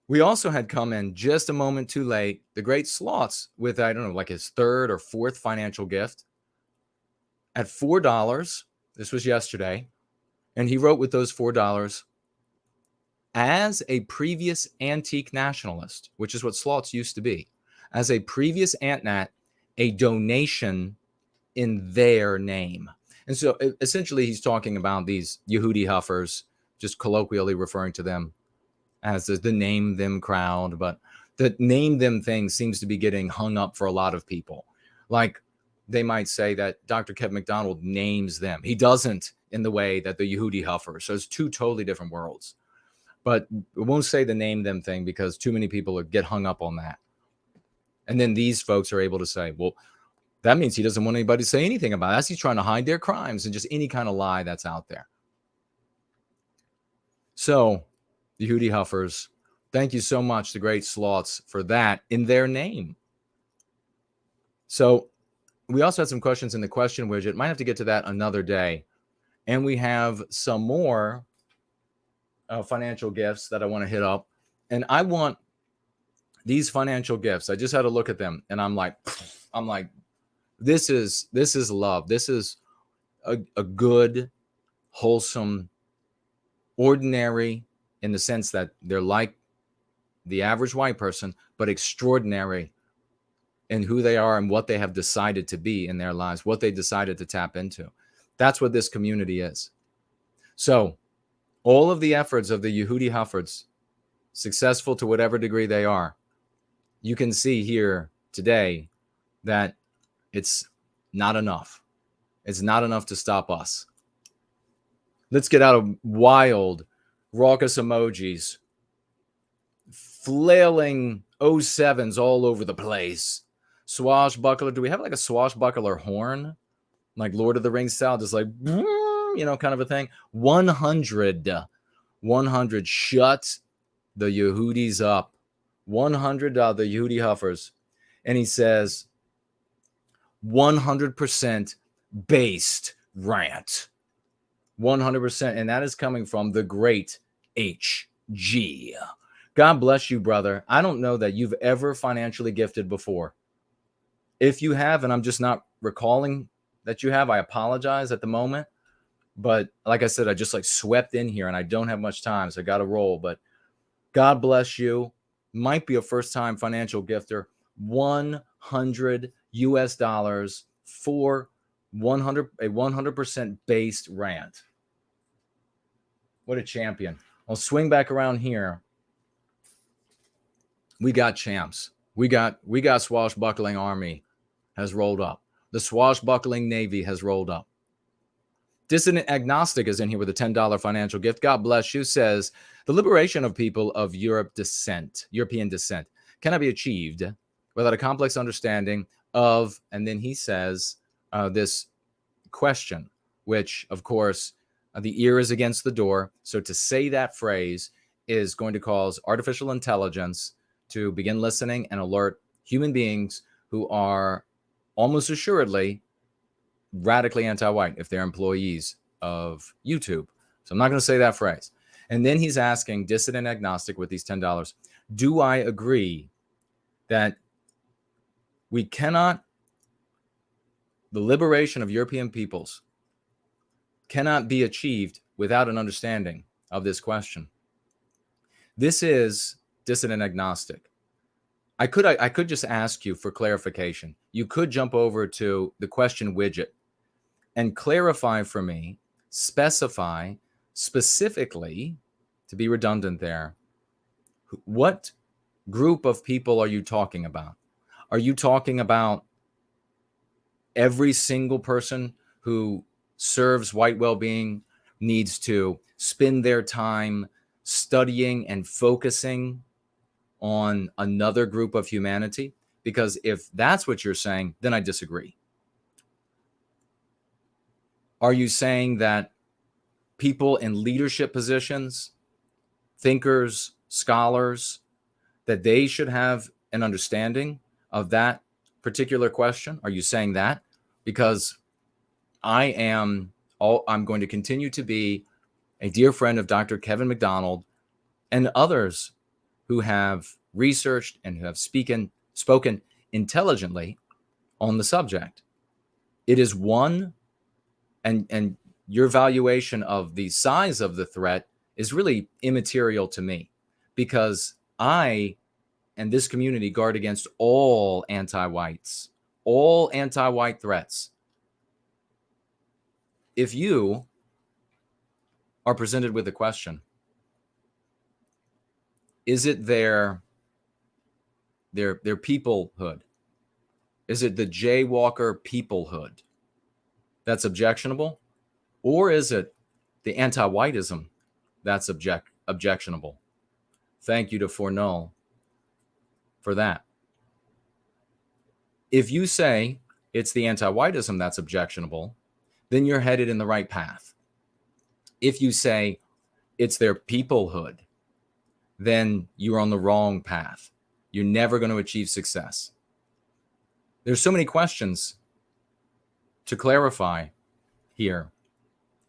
We also had come in just a moment too late, the great Slots with, I don't know, like his third or fourth financial gift at $4. This was yesterday. And he wrote with those $4, as a previous antique nationalist, which is what Slots used to be, as a previous antnat, a donation in their name. And so essentially he's talking about these Yehudi Huffers, just colloquially referring to them as the name them crowd. But the name them thing seems to be getting hung up for a lot of people. Like they might say that Dr. Kevin McDonald names them. He doesn't in the way that the Yehudi Huffers. So it's two totally different worlds. But we won't say the name them thing because too many people get hung up on that. And then these folks are able to say, well, that means he doesn't want anybody to say anything about it. That's he's trying to hide their crimes and just any kind of lie that's out there. So the Yehudi Huffers, thank you so much, the great Slots, for that in their name. So we also had some questions in the question widget. Might have to get to that another day. And we have some more financial gifts that I want to hit up. And I want these financial gifts. I just had to look at them, and I'm like, this is love. This is a good, wholesome, ordinary, in the sense that they're like the average white person, but extraordinary in who they are and what they have decided to be in their lives, what they decided to tap into. That's what this community is. So all of the efforts of the Yehudi Huffords, successful to whatever degree they are, you can see here today that it's not enough. It's not enough to stop us. Let's get out of wild, raucous emojis, flailing 07s all over the place. Swashbuckler. Do we have like a swashbuckler horn? Like Lord of the Rings style, just like, kind of a thing. 100. Shut the Yehudis up. 100 the Yehudi Huffers. And he says, 100% based rant. 100%. And that is coming from the great HG. God bless you, brother. I don't know that you've ever financially gifted before. If you have, and I'm just not recalling that you have, I apologize at the moment. But like I said, I just like swept in here and I don't have much time, so I got to roll. But God bless you. Might be a first-time financial gifter. $100 for a 100% based rant. What a champion. I'll swing back around here. We got champs. We got swashbuckling army has rolled up. The swashbuckling Navy has rolled up. Dissident Agnostic is in here with a $10 financial gift. God bless you. Says the liberation of people of European descent cannot be achieved without a complex understanding of, and then he says this question, which of course the ear is against the door. So to say that phrase is going to cause artificial intelligence to begin listening and alert human beings who are almost assuredly radically anti-white if they're employees of YouTube. So I'm not going to say that phrase. And then he's asking Dissident Agnostic with these $10, do I agree that we cannot, the liberation of European peoples cannot be achieved without an understanding of this question? This is Dissident Agnostic. I could just ask you for clarification. You could jump over to the question widget and clarify for me, specify specifically, to be redundant there, what group of people are you talking about? Are you talking about every single person who serves white well-being needs to spend their time studying and focusing on another group of humanity? Because if that's what you're saying, then I disagree. Are you saying that people in leadership positions, thinkers, scholars, that they should have an understanding of that particular question? Are you saying that? Because I'm going to continue to be a dear friend of Dr. Kevin McDonald and others who have researched and who have spoken intelligently on the subject. It is one, and your valuation of the size of the threat is really immaterial to me, because I and this community guard against all anti-whites, all anti-white threats. If you are presented with a question, is it their peoplehood? Is it the jaywalker peoplehood that's objectionable? Or is it the anti-whiteism that's objectionable? Thank you to Fornull for that. If you say it's the anti-whiteism that's objectionable, then you're headed in the right path. If you say it's their peoplehood, then you're on the wrong path. You're never going to achieve success. There's so many questions to clarify here.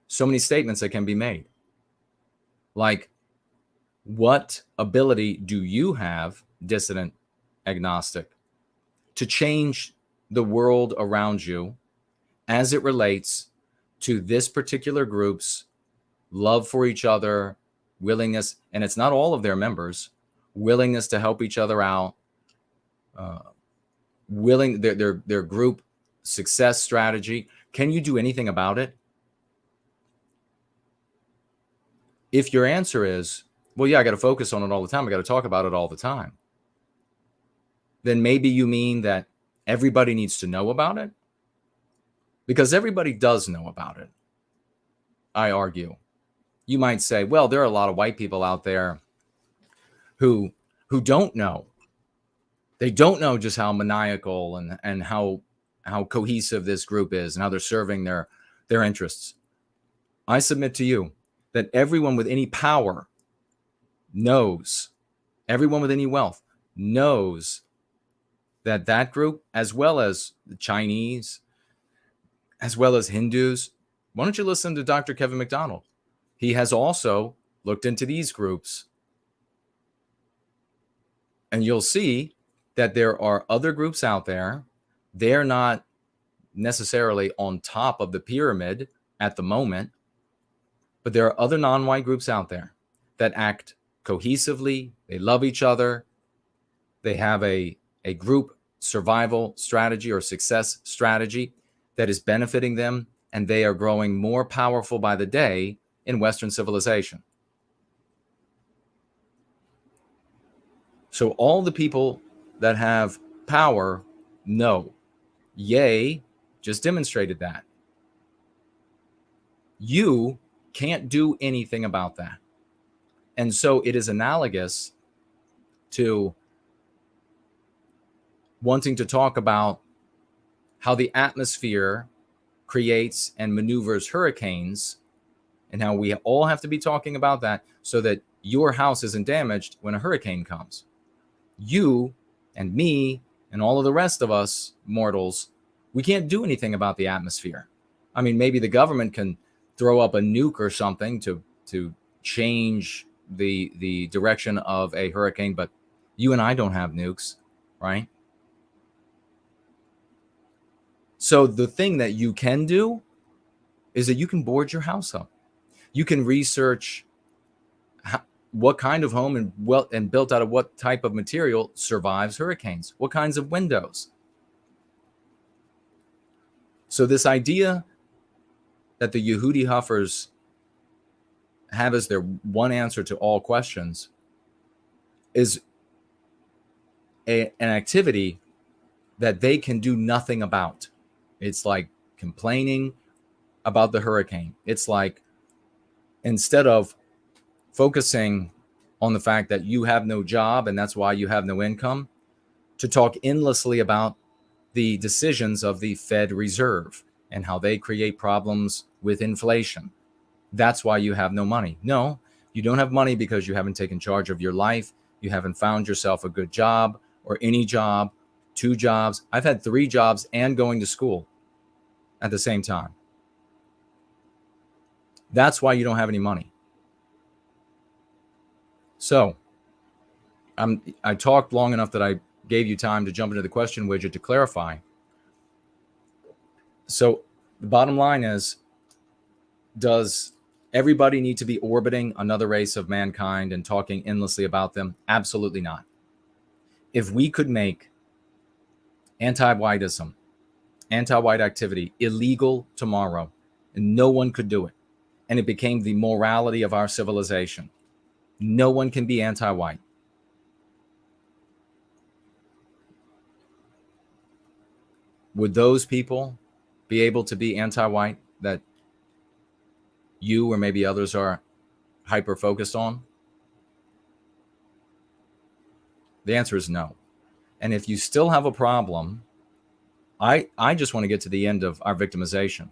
So many statements that can be made. Like, what ability do you have, Dissident Agnostic, to change the world around you as it relates to this particular group's love for each other, willingness, and it's not all of their members, willingness to help each other out, their group success strategy? Can you do anything about it? If your answer is, well, yeah, I got to focus on it all the time, I got to talk about it all the time, then maybe you mean that everybody needs to know about it? Because everybody does know about it, I argue. You might say, well, there are a lot of white people out there who don't know. They don't know just how maniacal and how cohesive this group is and how they're serving their interests. I submit to you that everyone with any power knows, everyone with any wealth knows that that group, as well as the Chinese, as well as Hindus. Why don't you listen to Dr. Kevin McDonald? He has also looked into these groups. And you'll see that there are other groups out there. They're not necessarily on top of the pyramid at the moment, but there are other non-white groups out there that act cohesively. They love each other. They have a group survival strategy or success strategy that is benefiting them, and they are growing more powerful by the day in Western civilization. So all the people that have power know. Ye just demonstrated that. You can't do anything about that. And so it is analogous to wanting to talk about how the atmosphere creates and maneuvers hurricanes, and how we all have to be talking about that so that your house isn't damaged when a hurricane comes. You and me and all of the rest of us mortals, we can't do anything about the atmosphere. I mean, maybe the government can throw up a nuke or something to change the direction of a hurricane, but you and I don't have nukes, right? So the thing that you can do is that you can board your house up. You can research what kind of home and built out of what type of material survives hurricanes, what kinds of windows. So this idea that the Yehudi Huffers have as their one answer to all questions is an activity that they can do nothing about. It's like complaining about the hurricane. It's like, instead of focusing on the fact that you have no job and that's why you have no income, to talk endlessly about the decisions of the Fed Reserve and how they create problems with inflation. That's why you have no money. No, you don't have money because you haven't taken charge of your life. You haven't found yourself a good job or any job, 2 jobs. I've had 3 jobs and going to school at the same time. That's why you don't have any money. So I talked long enough that I gave you time to jump into the question widget to clarify. So the bottom line is, does everybody need to be orbiting another race of mankind and talking endlessly about them? Absolutely not. If we could make anti-whiteism, anti-white activity illegal tomorrow, and no one could do it, and it became the morality of our civilization, no one can be anti-white. Would those people be able to be anti-white that you or maybe others are hyper-focused on? The answer is no. And if you still have a problem, I just want to get to the end of our victimization.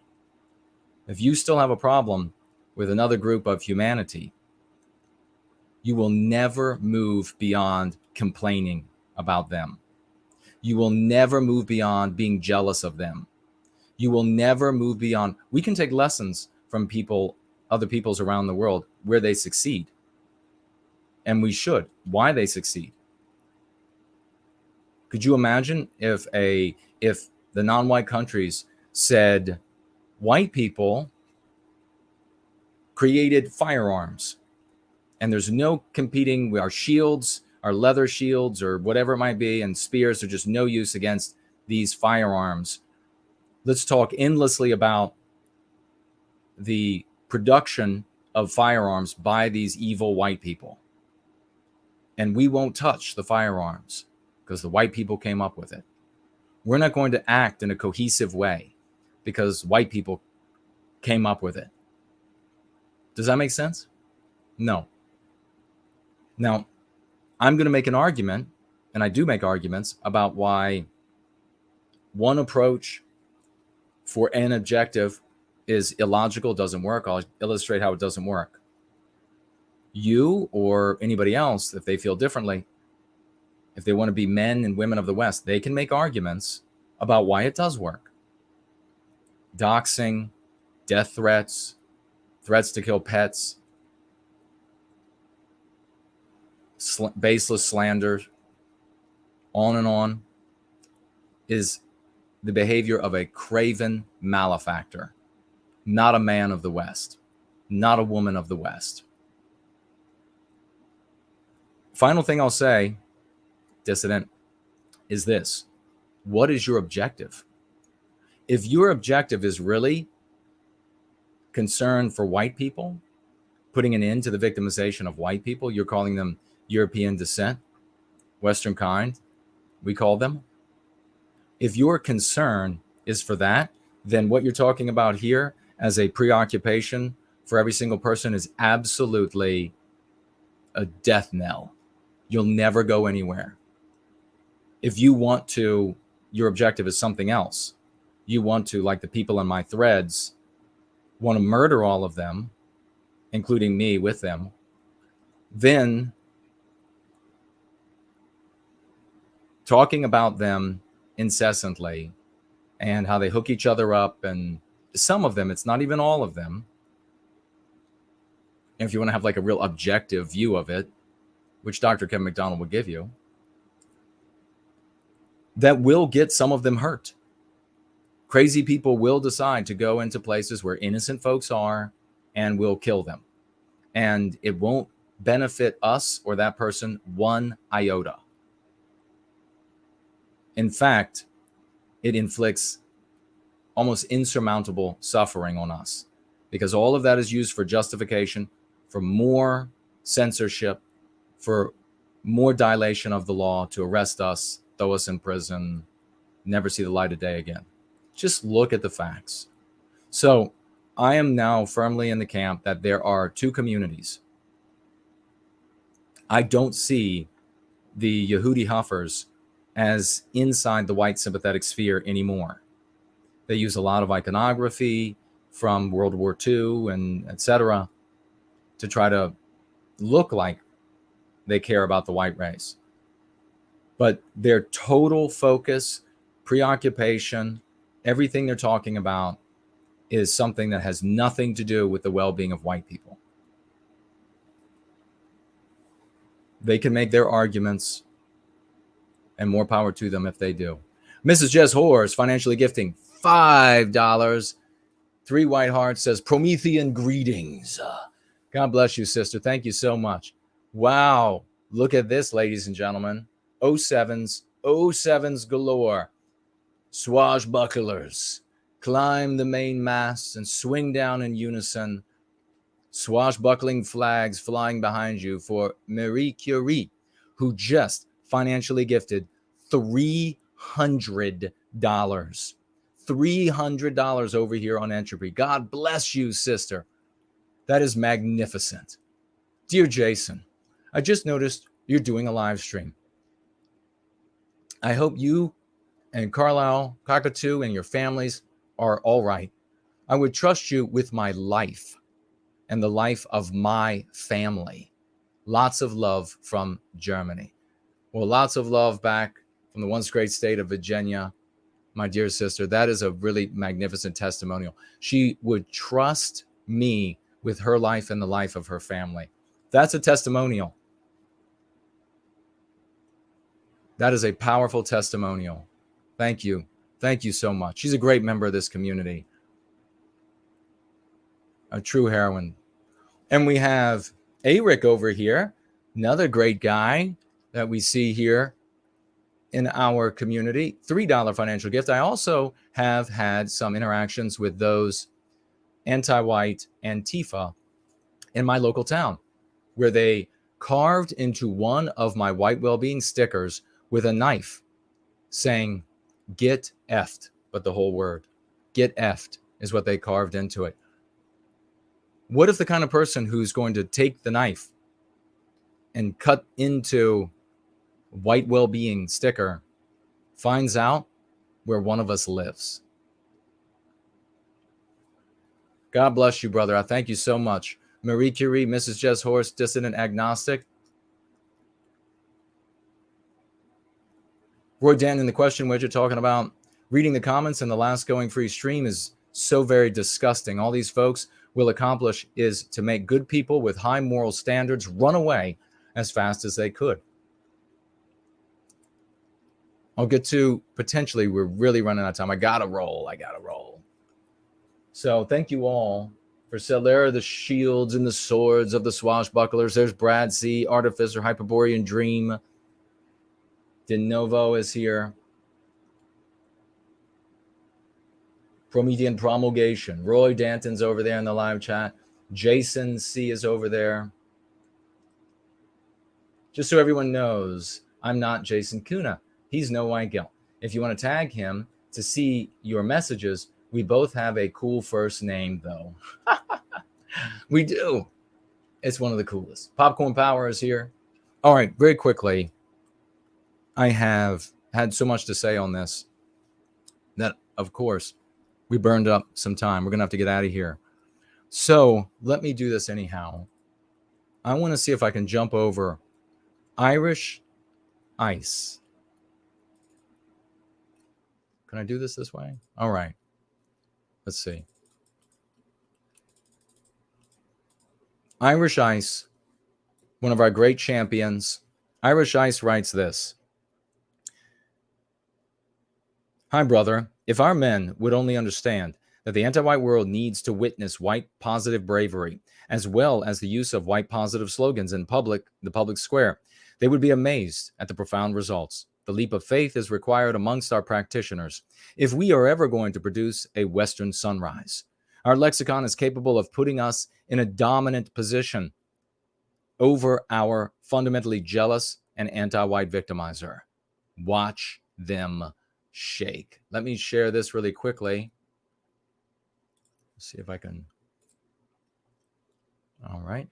If you still have a problem with another group of humanity, you will never move beyond complaining about them. You will never move beyond being jealous of them. You will never move beyond. We can take lessons from people, other peoples around the world, where they succeed. And we should. Why they succeed. Could you imagine if the non-white countries said, white people created firearms, and there's no competing with our shields, our leather shields or whatever it might be, and spears are just no use against these firearms. Let's talk endlessly about the production of firearms by these evil white people. And we won't touch the firearms because the white people came up with it. We're not going to act in a cohesive way because white people came up with it. Does that make sense? No. Now, I'm going to make an argument, and I do make arguments about why one approach for an objective is illogical, doesn't work. I'll illustrate how it doesn't work. You or anybody else, if they feel differently, if they want to be men and women of the West, they can make arguments about why it does work. Doxing, death threats, threats to kill pets, baseless slander, on and on, is the behavior of a craven malefactor, not a man of the West, not a woman of the West. Final thing I'll say, dissident, is this. What is your objective? If your objective is really concern for white people, putting an end to the victimization of white people, you're calling them European descent. Western kind, we call them. If your concern is for that, then what you're talking about here as a preoccupation for every single person is absolutely a death knell. You'll never go anywhere. If you want to, your objective is something else. You want to, like the people in my threads, want to murder all of them, including me with them, then talking about them incessantly and how they hook each other up, and some of them, it's not even all of them. And if you want to have like a real objective view of it, which Dr. Kevin McDonald will give you, that will get some of them hurt. Crazy people will decide to go into places where innocent folks are and will kill them. And it won't benefit us or that person one iota. In fact, it inflicts almost insurmountable suffering on us, because all of that is used for justification, for more censorship, for more dilation of the law to arrest us, throw us in prison, never see the light of day again. Just look at the facts. So I am now firmly in the camp that there are two communities. I don't see the Yehudi Huffers as inside the white sympathetic sphere anymore. They use a lot of iconography from World War II and etc. to try to look like they care about the white race. But their total focus, preoccupation, everything they're talking about is something that has nothing to do with the well-being of white people. They can make their arguments, and more power to them if they do. Mrs. Jess Horse, financially gifting $5. 3 white hearts, says Promethean greetings. God bless you, sister. Thank you so much. Wow. Look at this, ladies and gentlemen. 07s galore. Swashbucklers. Climb the main masts and swing down in unison. Swashbuckling flags flying behind you for Marie Curie, who just financially gifted $300. $300 over here on Entropy. God bless you, sister. That is magnificent. Dear Jason, I just noticed you're doing a live stream. I hope you and Carlisle, Cockatoo, and your families are all right. I would trust you with my life and the life of my family. Lots of love from Germany. Well, lots of love back from the once great state of Virginia, my dear sister. That is a really magnificent testimonial. She would trust me with her life and the life of her family. That's a testimonial. That is a powerful testimonial. Thank you. Thank you so much. She's a great member of this community. A true heroine. And we have Eric over here, another great guy that we see here in our community. $3 financial gift. I also have had some interactions with those anti-white Antifa in my local town, where they carved into one of my white well-being stickers with a knife saying, "Get effed," but the whole word. Get effed is what they carved into it. What if the kind of person who's going to take the knife and cut into white well-being sticker finds out where one of us lives? God bless you, brother. I thank you so much. Marie Curie, Mrs. Jess Horst, dissident agnostic. Roy Dan in the question widget talking about reading the comments in the last Going Free stream is so very disgusting. All these folks will accomplish is to make good people with high moral standards run away as fast as they could. I'll get to potentially, we're really running out of time. I gotta roll. So thank you all for selling. There are the shields and the swords of the swashbucklers. There's Brad C, Artificer, Hyperborean Dream. De Novo is here. Promethean Promulgation. Roy Danton's over there in the live chat. Jason C is over there. Just so everyone knows, I'm not Jason Köhne. He's No White Guilt. If you want to tag him to see your messages, we both have a cool first name, though. We do. It's one of the coolest. Popcorn Power is here. All right, very quickly. I have had so much to say on this that, of course, we burned up some time. We're going to have to get out of here. So let me do this anyhow. I want to see if I can jump over Irish ice. Can I do this way? All right. Let's see. Irish Ice, one of our great champions. Irish Ice writes this. Hi, brother. If our men would only understand that the anti-white world needs to witness white positive bravery, as well as the use of white positive slogans in the public square, they would be amazed at the profound results. The leap of faith is required amongst our practitioners if we are ever going to produce a Western sunrise. Our lexicon is capable of putting us in a dominant position over our fundamentally jealous and anti-white victimizer. Watch them shake. Let me share this really quickly. Let's see if I can. All right.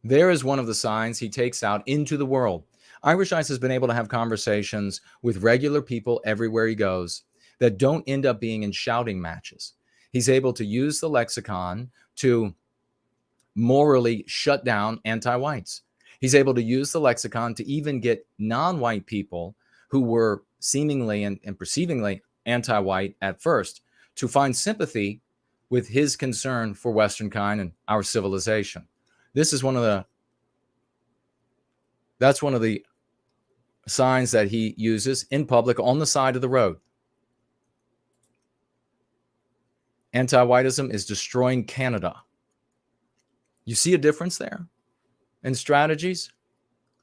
There is one of the signs he takes out into the world. Irish Ice has been able to have conversations with regular people everywhere he goes that don't end up being in shouting matches. He's able to use the lexicon to morally shut down anti-whites. He's able to use the lexicon to even get non-white people who were seemingly and perceivingly anti-white at first to find sympathy with his concern for Western kind and our civilization. This is one of the signs that he uses in public on the side of the road. Anti-whiteism is destroying Canada. You see a difference there in strategies?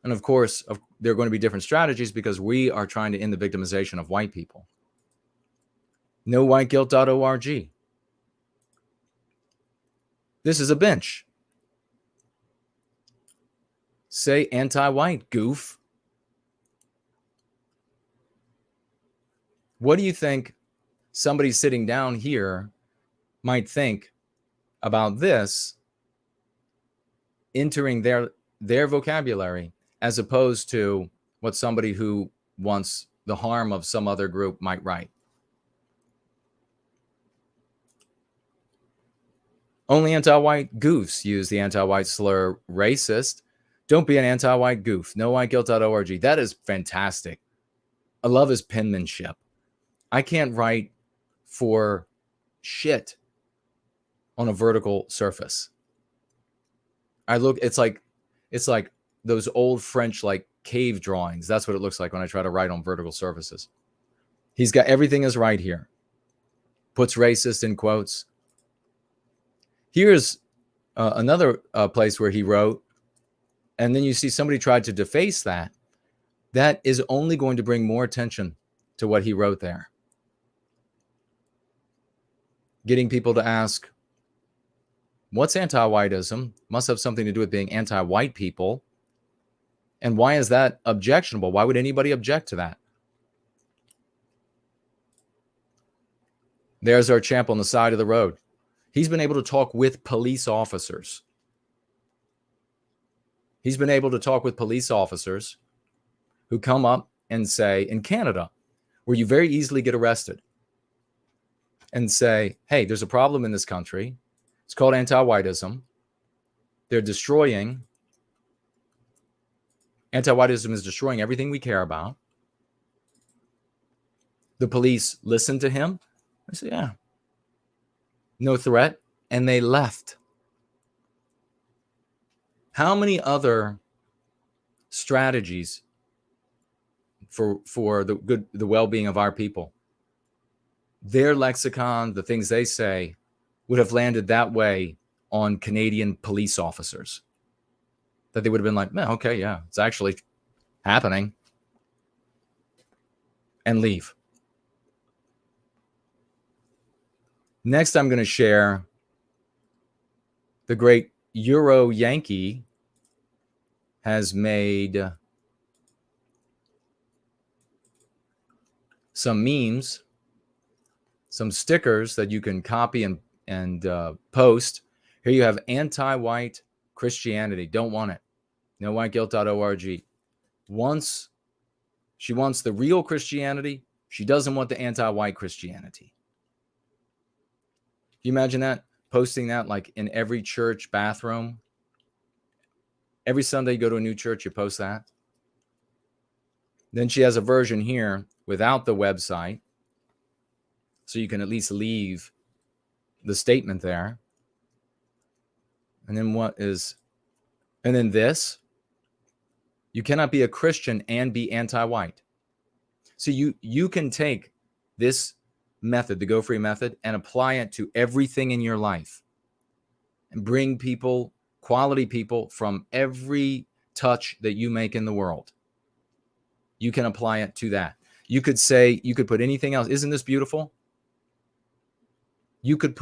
And of course, there are going to be different strategies because we are trying to end the victimization of white people. nowhiteguilt.org. This is a bench. Say anti-white, goof. What do you think somebody sitting down here might think about this entering their vocabulary as opposed to what somebody who wants the harm of some other group might write? Only anti-white goofs use the anti-white slur racist. Don't be an anti-white goof. nowhiteguilt.org. That is fantastic. I love his penmanship. I can't write for shit on a vertical surface. It's like those old French like cave drawings. That's what it looks like when I try to write on vertical surfaces. He's got everything is right here. Puts racist in quotes. Here's another place where he wrote, and then you see somebody tried to deface that. That is only going to bring more attention to what he wrote there. Getting people to ask, what's anti-whiteism? Must have something to do with being anti-white people. And why is that objectionable? Why would anybody object to that? There's our champ on the side of the road. He's been able to talk with police officers. He's been able to talk with police officers who come up and say, in Canada, where you very easily get arrested, and say, hey, there's a problem in this country. It's called anti-whiteism. They're destroying. Anti-whiteism is destroying everything we care about. The police listened to him. I said, yeah. No threat. And they left. How many other strategies for the well-being of our people, their lexicon, the things they say, would have landed that way on Canadian police officers? That they would have been like, man, okay, yeah, it's actually happening. And leave. Next, I'm going to share the great Euro Yankee has made some memes, some stickers that you can copy and post. Here you have anti-white Christianity. Don't want it. nowhiteguilt.org. She wants the real Christianity. She doesn't want the anti-white Christianity. Can you imagine that? Posting that like in every church bathroom. Every Sunday you go to a new church, you post that. Then she has a version here without the website. So you can at least leave the statement there. And then this. You cannot be a Christian and be anti-white. So you can take this method, the Go Free method, and apply it to everything in your life and bring people, quality people from every touch that you make in the world. You can apply it to that. You could put anything else. Isn't this beautiful? You could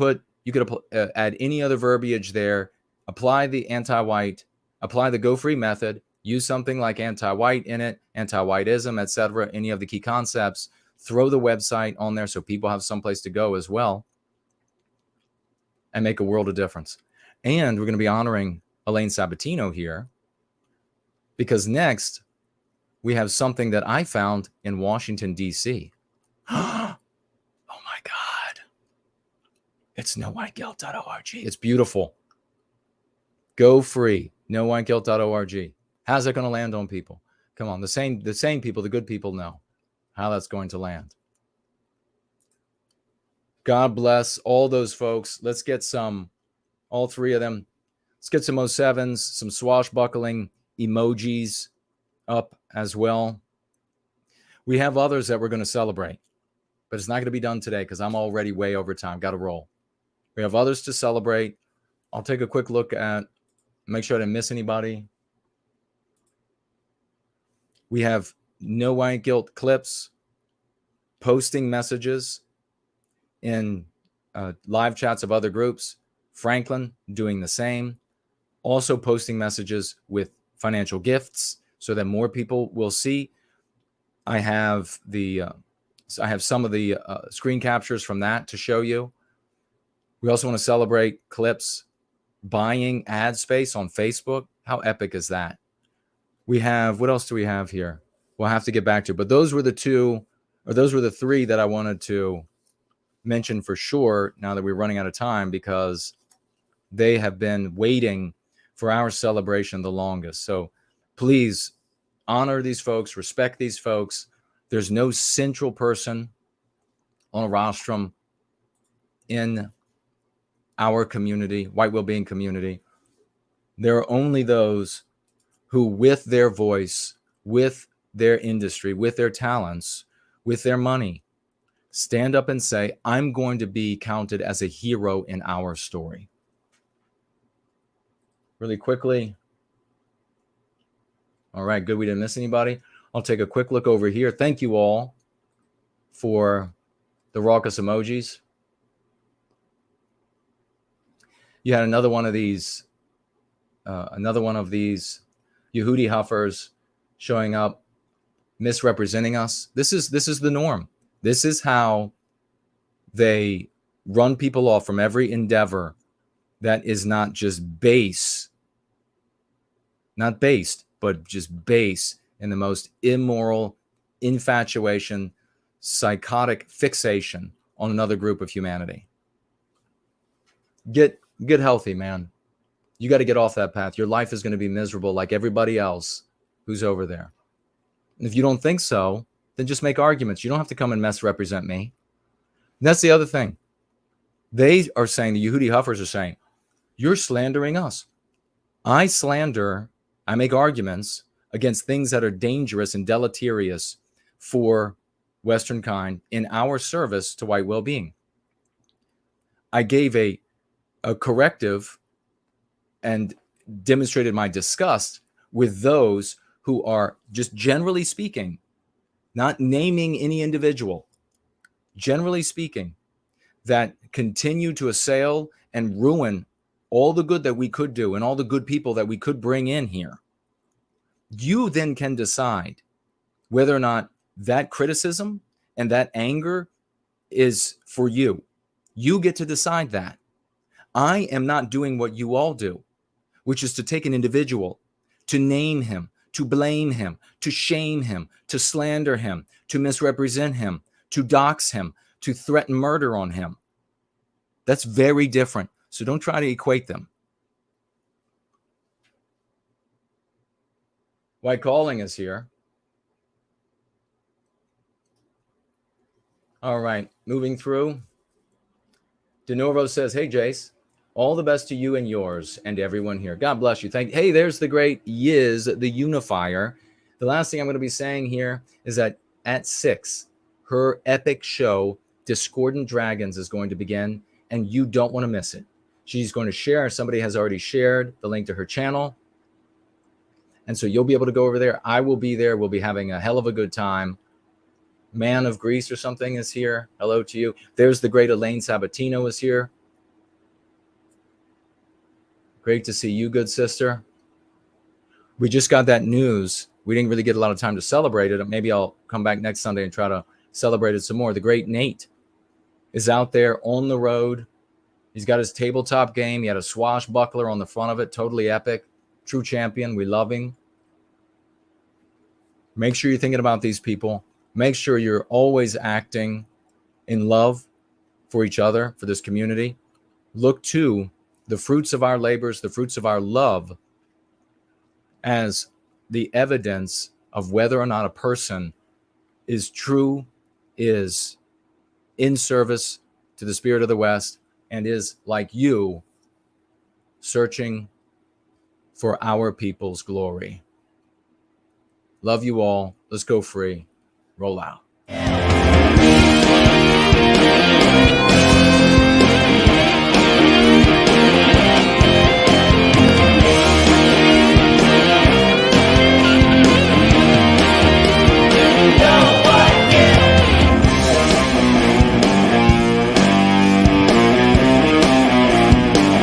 add any other verbiage there, apply the anti-white, apply the Go Free method, use something like anti-white in it, anti-whiteism, etc., any of the key concepts, throw the website on there so people have someplace to go as well, and make a world of difference. And we're going to be honoring Elaine Sabatino here, because next we have something that I found in Washington, D.C. Oh my God. It's nowhiteguilt.org. It's beautiful. Go free. nowhiteguilt.org. How's that going to land on people? Come on, the same people, the good people know how that's going to land. God bless all those folks. Let's get all three of them. Let's get some 07s, some swashbuckling emojis up as well. We have others that we're going to celebrate, but it's not going to be done today because I'm already way over time. Got to roll. We have others to celebrate. I'll take a quick look at, make sure I didn't miss anybody. We have No White Guilt clips, posting messages in live chats of other groups. Franklin doing the same. Also posting messages with financial gifts so that more people will see. I have some of the screen captures from that to show you. We also want to celebrate clips, buying ad space on Facebook. How epic is that? We have, what else do we have here? We'll have to get back to, but those were the three that I wanted to mention for sure now that we're running out of time, because they have been waiting for our celebration the longest. So please honor these folks, respect these folks. There's no central person on a rostrum in our community, white well-being community. There are only those who, with their voice, with their industry, with their talents, with their money, stand up and say, I'm going to be counted as a hero in our story. Really quickly. All right, good. We didn't miss anybody. I'll take a quick look over here. Thank you all for the raucous emojis. You had another one of these Yehudi Huffers showing up, misrepresenting us. This is the norm. This is how they run people off from every endeavor that is not just base, not based, but just base in the most immoral infatuation, psychotic fixation on another group of humanity. Get healthy, man. You got to get off that path. Your life is going to be miserable like everybody else who's over there. And if you don't think so, then just make arguments. You don't have to come and misrepresent me. And that's the other thing. They are saying, the Yehudi Huffers are saying, you're slandering us. I make arguments against things that are dangerous and deleterious for Western kind in our service to white well-being. I gave a corrective and demonstrated my disgust with those who are, just generally speaking, not naming any individual, generally speaking, that continue to assail and ruin all the good that we could do and all the good people that we could bring in here. You then can decide whether or not that criticism and that anger is for you. You get to decide that. I am not doing what you all do, which is to take an individual, to name him, to blame him, to shame him, to slander him, to misrepresent him, to dox him, to threaten murder on him. That's very different. So don't try to equate them. White Calling is here. All right, moving through. DeNorvo says, hey, Jace, all the best to you and yours and everyone here. God bless you. Hey, there's the great Yiz, the unifier. The last thing I'm going to be saying here is that at 6, her epic show, Discordant Dragons, is going to begin, and you don't want to miss it. She's going to share. Somebody has already shared the link to her channel. And so you'll be able to go over there. I will be there. We'll be having a hell of a good time. Man of Greece or something is here. Hello to you. There's the great Elaine Sabatino is here. Great to see you, good sister. We just got that news. We didn't really get a lot of time to celebrate it. Maybe I'll come back next Sunday and try to celebrate it some more. The great Nate is out there on the road. He's got his tabletop game. He had a swashbuckler on the front of it. Totally epic. True champion. We love him. Make sure you're thinking about these people. Make sure you're always acting in love for each other, for this community. Look to the fruits of our labors, the fruits of our love, as the evidence of whether or not a person is true, is in service to the spirit of the West, and is, like you, searching for our people's glory. Love you all. Let's go free. Roll out.